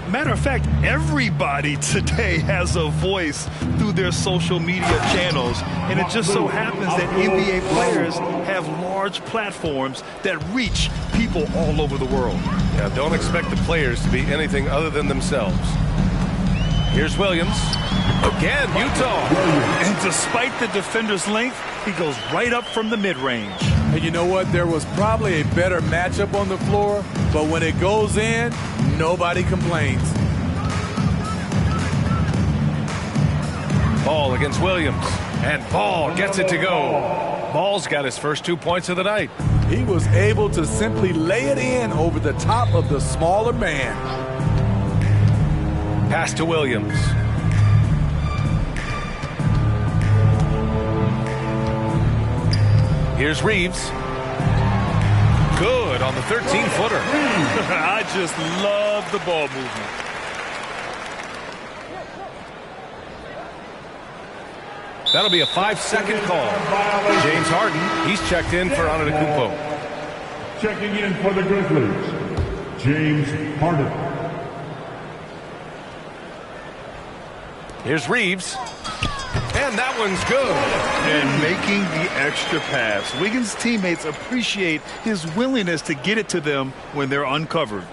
matter of fact, everybody today has a voice through their social media channels. And it just so happens that NBA players have large platforms that reach people all over the world. Yeah, don't expect the players to be anything other than themselves. Here's Williams. Again, Utah. And despite the defender's length, he goes right up from the mid-range. And you know what? There was probably a better matchup on the floor, but when it goes in, nobody complains. Ball against Williams. And Ball gets it to go. Ball's got his first 2 points of the night. He was able to simply lay it in over the top of the smaller man. Pass to Williams. Here's Reeves. Good on the 13-footer. I just love the ball movement. That'll be a 5-second call. James Harden, he's checked in for Antetokounmpo. Checking in for the Grizzlies, James Harden. Here's Reeves. And that one's good. And making the extra pass. Wiggins' teammates appreciate his willingness to get it to them when they're uncovered.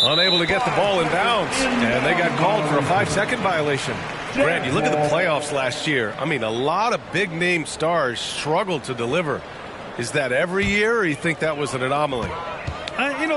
Unable to get the ball in bounds. And they got called for a 5-second violation. Grant, you look at the playoffs last year. I mean, a lot of big-name stars struggled to deliver. Is that every year, or you think that was an anomaly?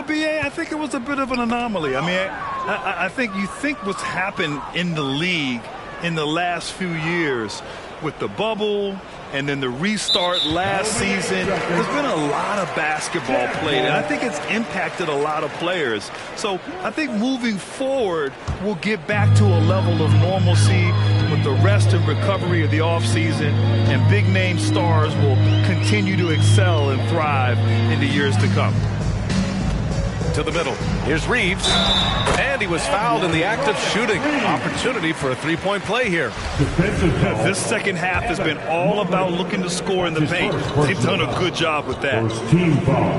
B.A., I think it was a bit of an anomaly. I mean, I think you think what's happened in the league in the last few years with the bubble and then the restart last season, there's been a lot of basketball played, and I think it's impacted a lot of players. So I think moving forward, we'll get back to a level of normalcy with the rest and recovery of the offseason, and big-name stars will continue to excel and thrive in the years to come. To the middle. Here's Reeves. And he was fouled in the act of shooting. Opportunity for a three-point play here. This second half has been all about looking to score in the paint. They've done a good job with that. Team foul.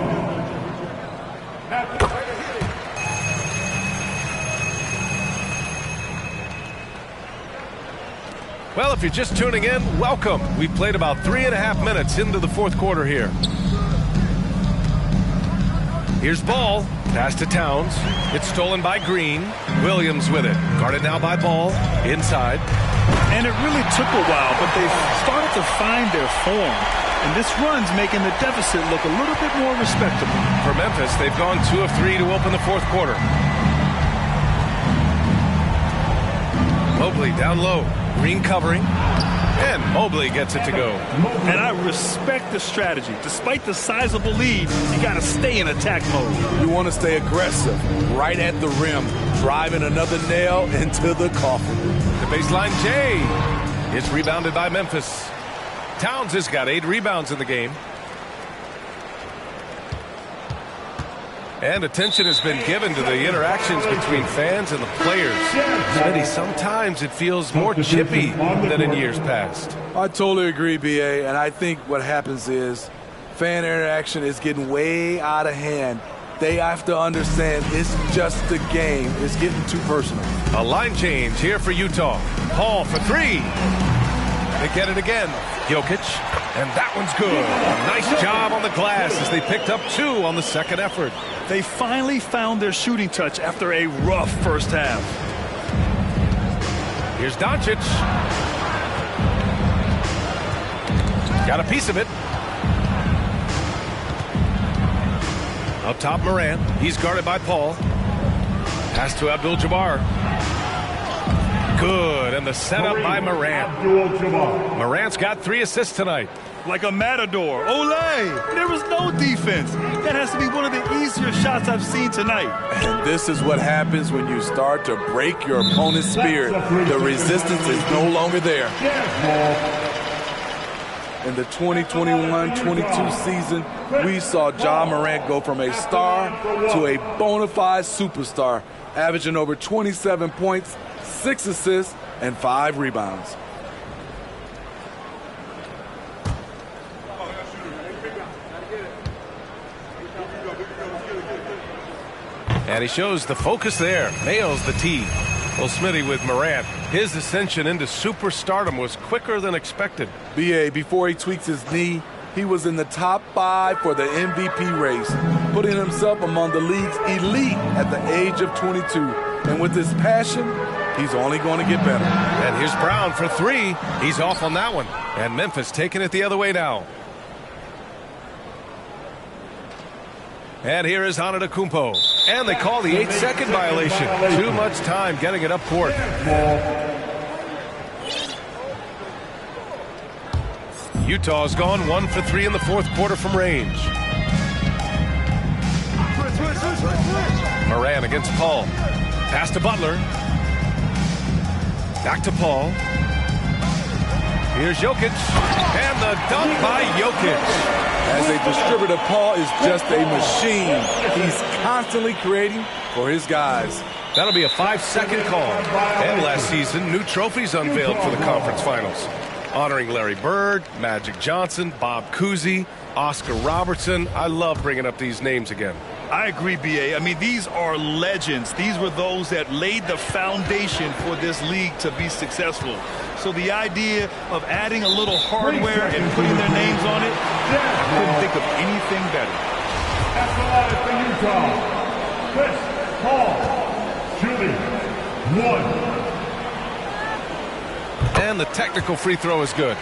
Well, if you're just tuning in, welcome. We played about 3.5 minutes into the fourth quarter here. Here's Ball. Pass to Towns. It's stolen by Green. Williams with it. Guarded now by Ball. Inside. And it really took a while, but they've started to find their form. And this run's making the deficit look a little bit more respectable. For Memphis, they've gone 2 of 3 to open the fourth quarter. Mobley down low. Green covering. And Mobley gets it to go. And I respect the strategy. Despite the sizable lead, you got to stay in attack mode. You want to stay aggressive, right at the rim, driving another nail into the coffin. The baseline J is rebounded by Memphis. Towns has got 8 rebounds in the game. And attention has been given to the interactions between fans and the players. Smitty, sometimes it feels more chippy than in years past. I totally agree, B.A., and I think what happens is fan interaction is getting way out of hand. They have to understand it's just a game. It's getting too personal. A line change here for Utah. Paul for three. They get it again. Jokic, and that one's good. Nice job on the glass as they picked up 2 on the second effort. They finally found their shooting touch after a rough first half. Here's Doncic. Got a piece of it. Up top, Morant. He's guarded by Paul. Pass to Abdul-Jabbar. Good, and the setup by Morant. Morant's got 3 assists tonight. Like a matador. Olé! There was no defense. That has to be one of the easier shots I've seen tonight. And this is what happens when you start to break your opponent's spirit. The resistance is no longer there. In the 2021-22 season, we saw Ja Morant go from a star to a bona fide superstar, averaging over 27 points, 6 assists, and 5 rebounds. And he shows the focus there. Nails the tee. Well, Smitty with Morant, his ascension into superstardom was quicker than expected. B.A., before he tweaks his knee, he was in the top 5 for the MVP race, putting himself among the league's elite at the age of 22. And with his passion, he's only going to get better. And here's Brown for 3. He's off on that one. And Memphis taking it the other way now. And here is Antetokounmpo. And they call the 8-second violation. Too much time getting it up court. Utah's gone 1 for 3 in the fourth quarter from range. Morant against Paul. Pass to Butler. Back to Paul. Here's Jokic. And the dunk by Jokic. As a distributor, Paul is just a machine. He's constantly creating for his guys. That'll be a 5-second call. And last season, new trophies unveiled for the conference finals, honoring Larry Bird, Magic Johnson, Bob Cousy, Oscar Robertson. I love bringing up these names again. I agree, B.A. I mean, these are legends. These were those that laid the foundation for this league to be successful. So the idea of adding a little hardware and putting their names on it, I couldn't think of anything better. At the line for Utah, Chris Paul, shooting 1. And the technical free throw is good.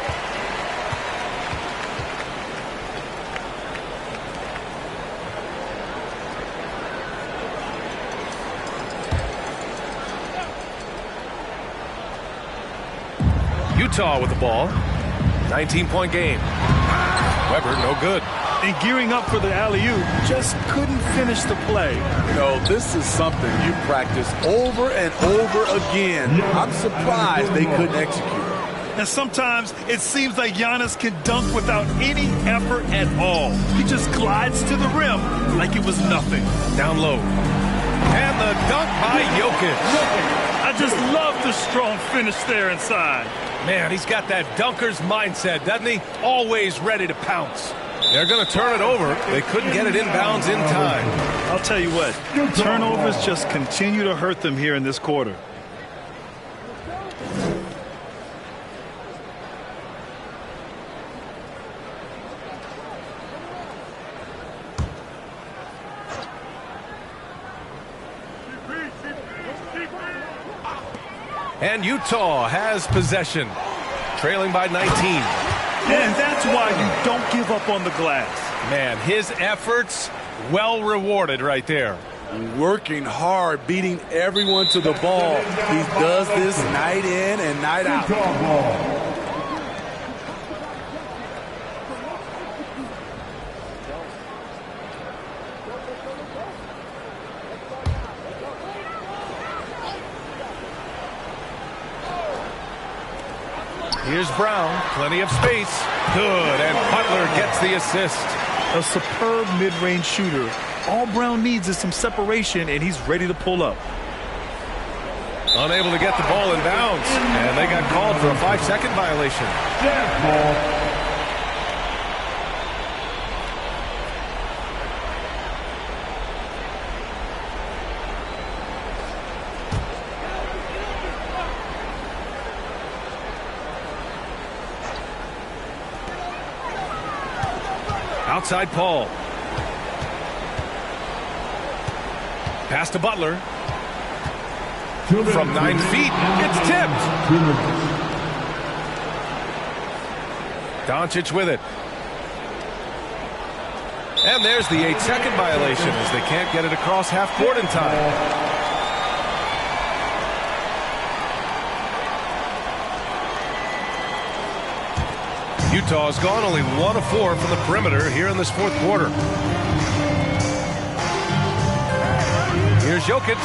Utah with the ball. 19-point game. Weber, no good. And gearing up for the alley-oop, just couldn't finish the play. You know, this is something you practice over and over again. I'm surprised they couldn't execute. And sometimes it seems like Giannis can dunk without any effort at all. He just glides to the rim like it was nothing. Down low. And the dunk by Jokic. I just love the strong finish there inside. Man, he's got that dunker's mindset, doesn't he? Always ready to pounce. They're going to turn it over. They couldn't get it inbounds in time. I'll tell you what, turnovers just continue to hurt them here in this quarter. And Utah has possession, trailing by 19. And that's why you don't give up on the glass. Man, his efforts well rewarded right there. Working hard, beating everyone to the ball. He does this night in and night out. Here's Brown, plenty of space. Good, and Butler gets the assist. A superb mid-range shooter. All Brown needs is some separation, and he's ready to pull up. Unable to get the ball in bounds, and they got called for a 5-second violation. Outside Paul. Pass to Butler. From 9 feet, it's tipped. Doncic with it. And there's the 8-second violation as they can't get it across half court in time. Utah's gone only 1 of 4 from the perimeter here in this fourth quarter. Here's Jokic.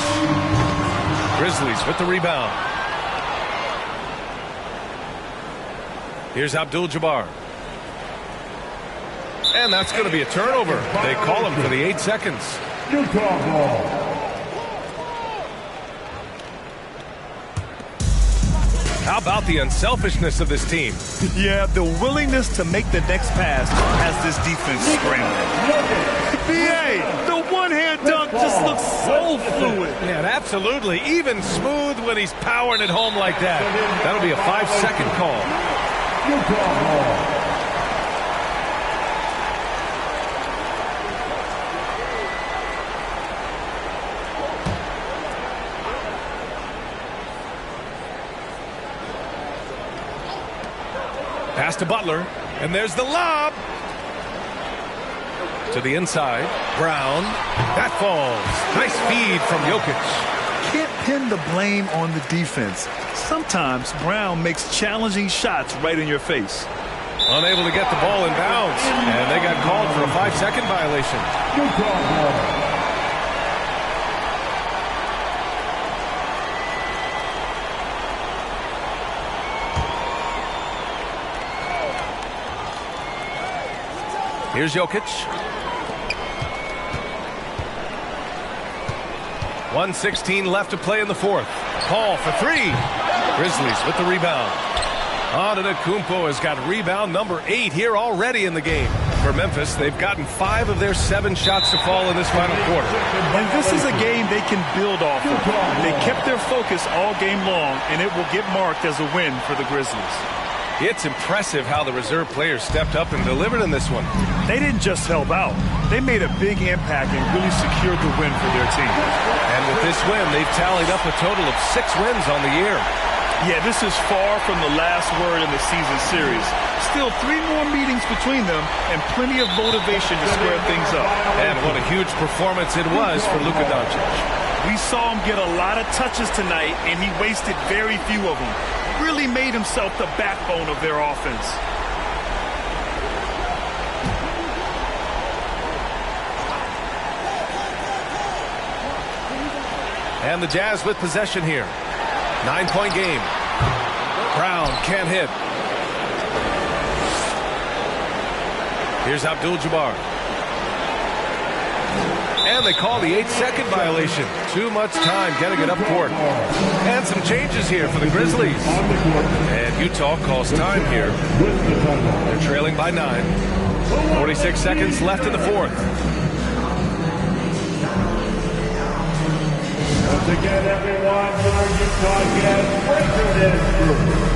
Grizzlies with the rebound. Here's Abdul-Jabbar. And that's going to be a turnover. They call him for the 8 seconds. Utah ball. How about the unselfishness of this team? Yeah, the willingness to make the next pass has this defense scrambling. BA, the one-hand dunk just looks so fluid. Yeah, absolutely. Even smooth when he's powering it home like that. That'll be a 5-second call. Utah ball. Pass to Butler, and there's the lob. To the inside, Brown. That falls. Nice feed from Jokic. Can't pin the blame on the defense. Sometimes Brown makes challenging shots right in your face. Unable to get the ball in bounds, and they got called for a 5-second violation. Utah ball. Here's Jokic. 1:16 left to play in the fourth. Paul for 3. Grizzlies with the rebound. Antetokounmpo has got rebound number 8 here already in the game. For Memphis, they've gotten 5 of their 7 shots to fall in this final quarter. And this is a game they can build off of. They kept their focus all game long, and it will get marked as a win for the Grizzlies. It's impressive how the reserve players stepped up and delivered in this one. They didn't just help out. They made a big impact and really secured the win for their team. And with this win, they've tallied up a total of 6 wins on the year. Yeah, this is far from the last word in the season series. Still 3 more meetings between them and plenty of motivation to square things up. And what a huge performance it was for Luka Doncic. We saw him get a lot of touches tonight, and he wasted very few of them. Really made himself the backbone of their offense. And the Jazz with possession here. 9-point game. Brown can't hit. Here's Abdul-Jabbar. And they call the 8-second violation. Too much time getting it up court. And some changes here for the Grizzlies. And Utah calls time here. They're trailing by 9. 46 seconds left in the fourth. Once again, everyone, your Utah Jazz breaker this group.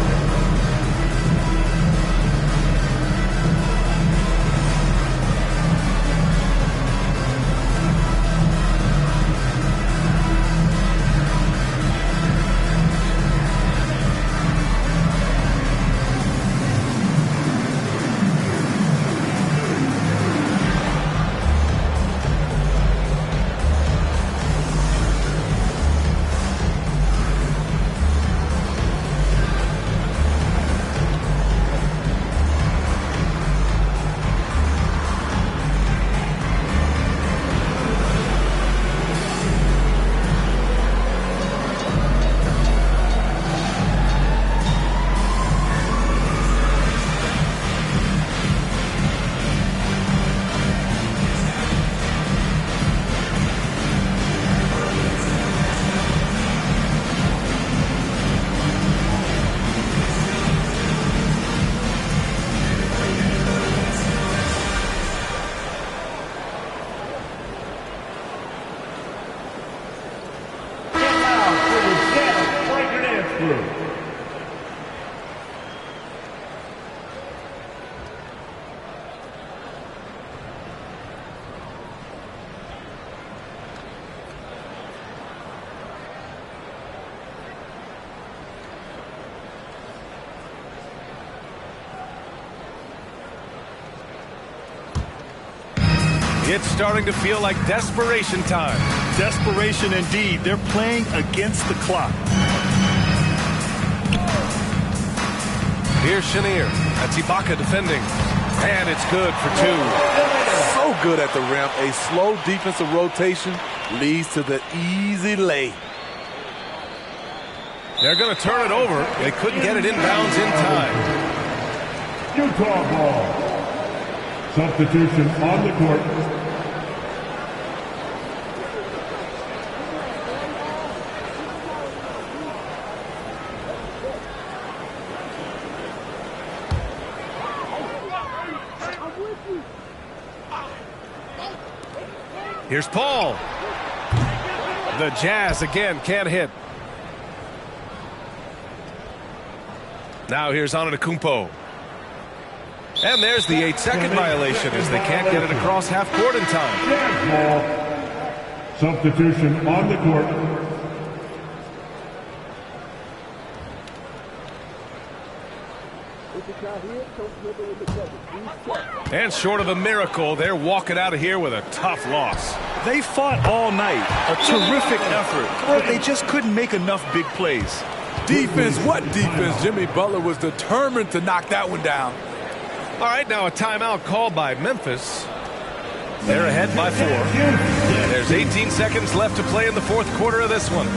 It's starting to feel like desperation time. Desperation indeed. They're playing against the clock. Here's Chenier. That's Ibaka defending. And it's good for 2. So good at the rim. A slow defensive rotation leads to the easy lay. They're going to turn it over. They couldn't get it inbounds in time. Utah ball. Substitution on the court. Here's Paul. The Jazz again can't hit. Now here's Antetokounmpo. And there's the 8-second violation as they can't get it across half court in time. Substitution on the court. And short of a miracle, they're walking out of here with a tough loss. They fought all night. A terrific effort, but they just couldn't make enough big plays. Defense, what defense? Jimmy Butler was determined to knock that one down. All right, now a timeout called by Memphis. They're ahead by 4. There's 18 seconds left to play in the fourth quarter of this one.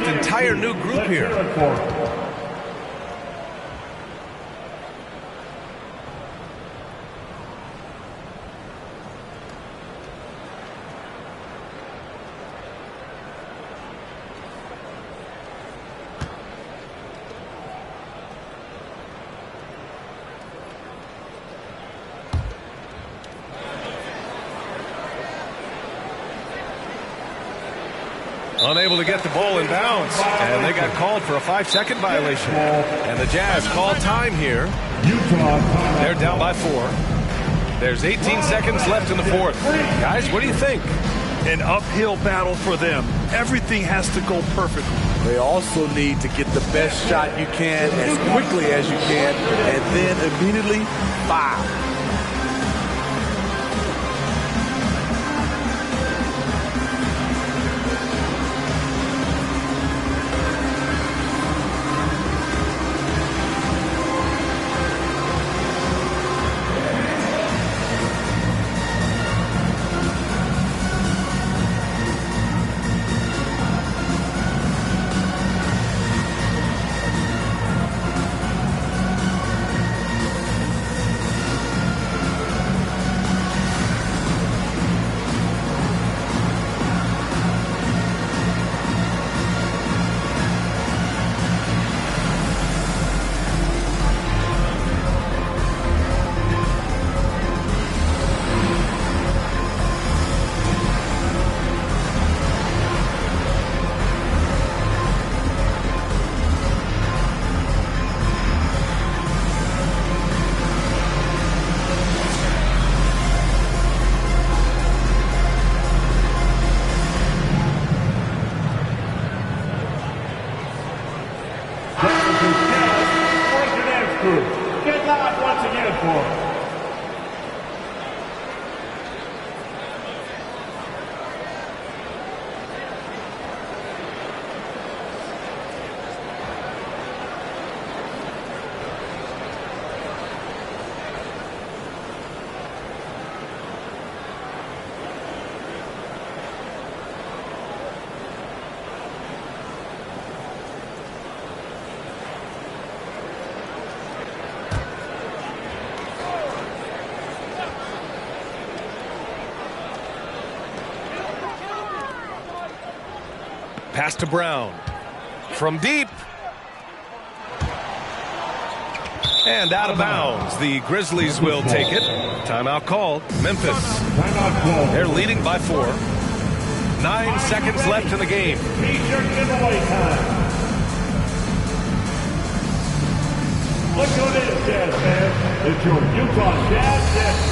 Entire new group here. Unable to get the ball in bounds, and they got called for a 5-second violation. And the Jazz call time here. They're down by 4. There's 18 seconds left in the fourth. Guys, what do you think? An uphill battle for them. Everything has to go perfectly. They also need to get the best shot you can as quickly as you can, and then immediately foul. score. Pass to Brown. From deep. And out of bounds. The Grizzlies will take it. Timeout called. Memphis. Timeout called. They're leading by 4. 9 seconds left in the game. T-shirt giveaway time. Look who it is, Jazz fans. It's your Utah Jazz Jets.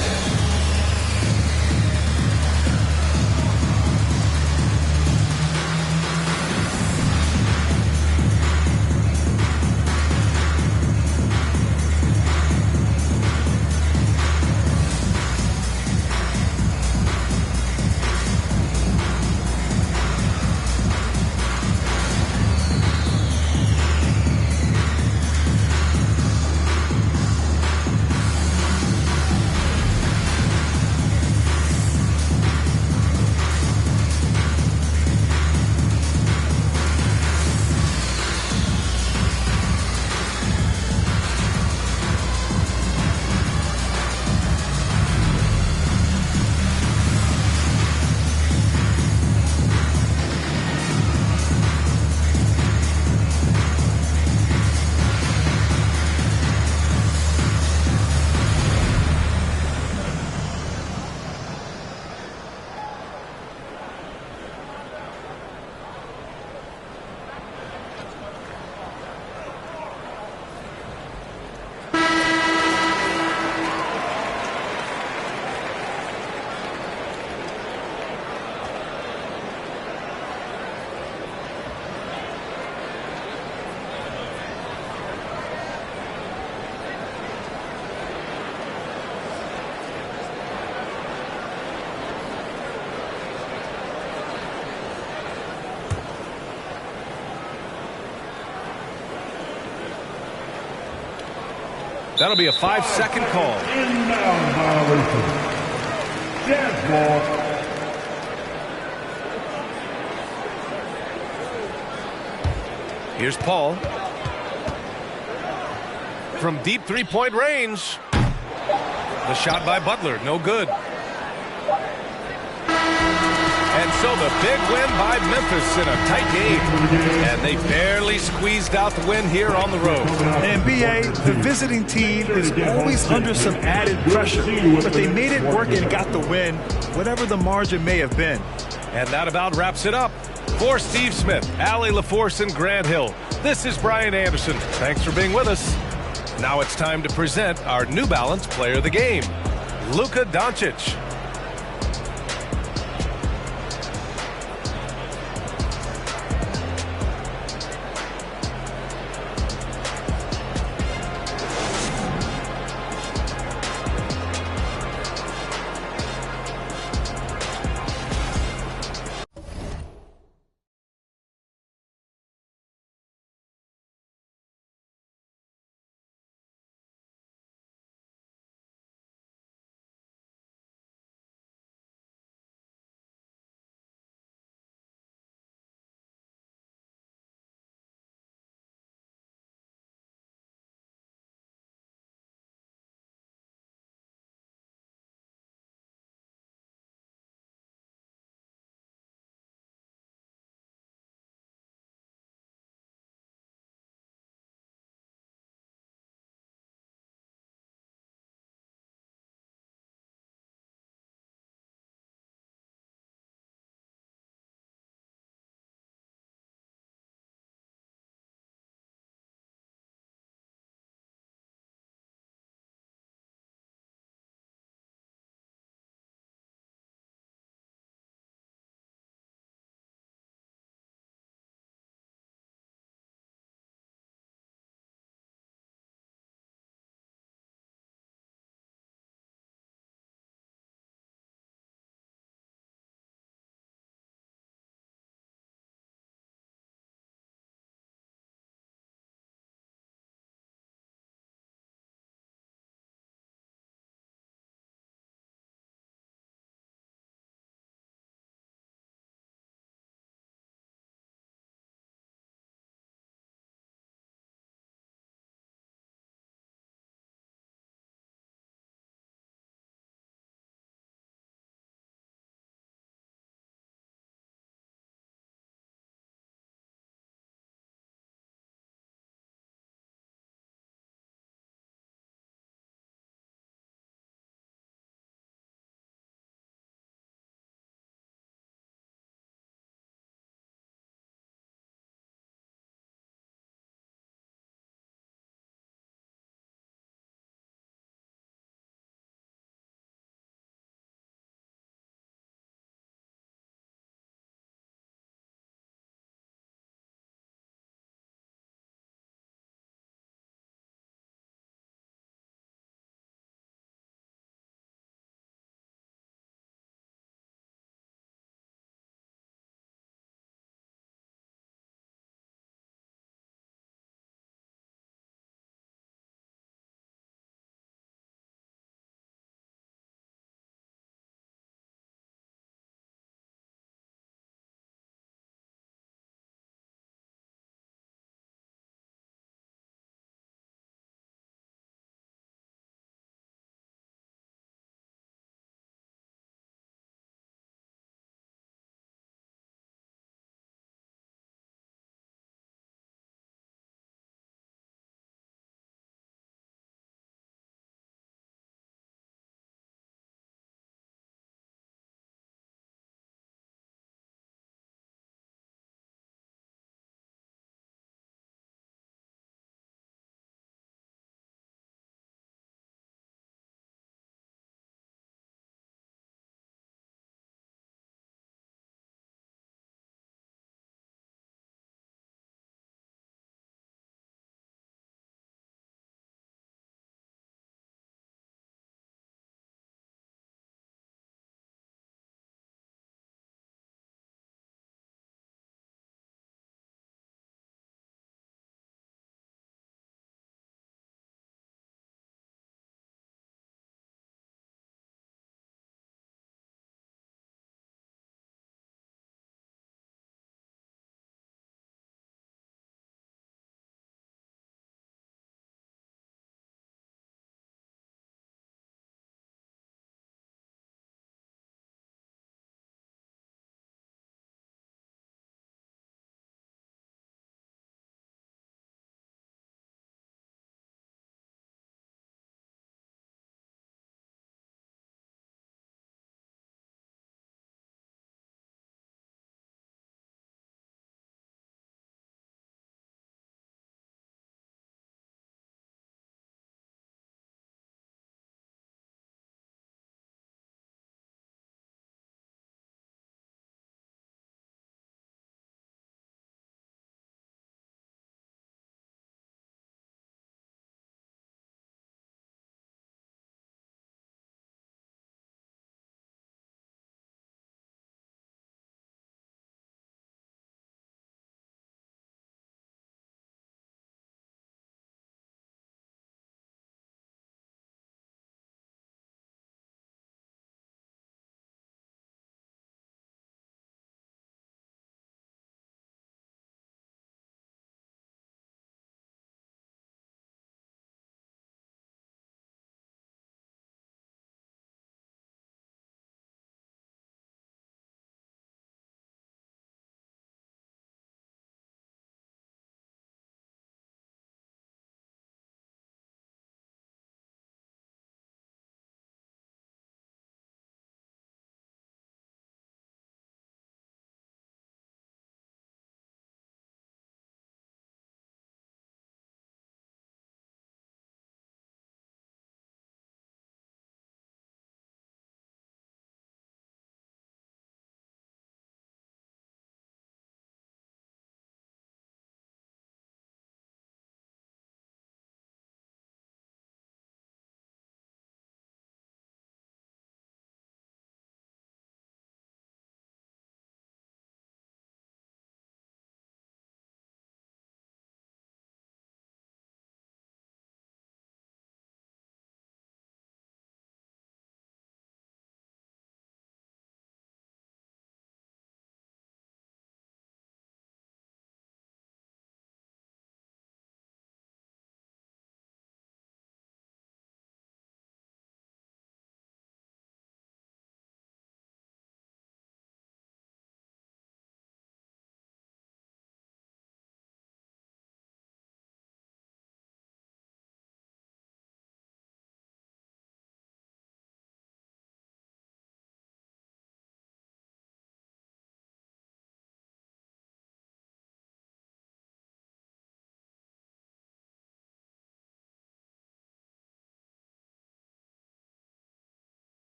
That'll be a 5-second call. Inbound violation. Jazz ball. Here's Paul. From deep three-point range. The shot by Butler, no good. And so the big win by Memphis in a tight game. And they barely squeezed out the win here on the road. And B.A., the visiting team is always under some added pressure. But they made it work and got the win, whatever the margin may have been. And that about wraps it up. For Steve Smith, Allie LaForce, and Grant Hill, this is Brian Anderson. Thanks for being with us. Now it's time to present our New Balance Player of the Game, Luka Doncic.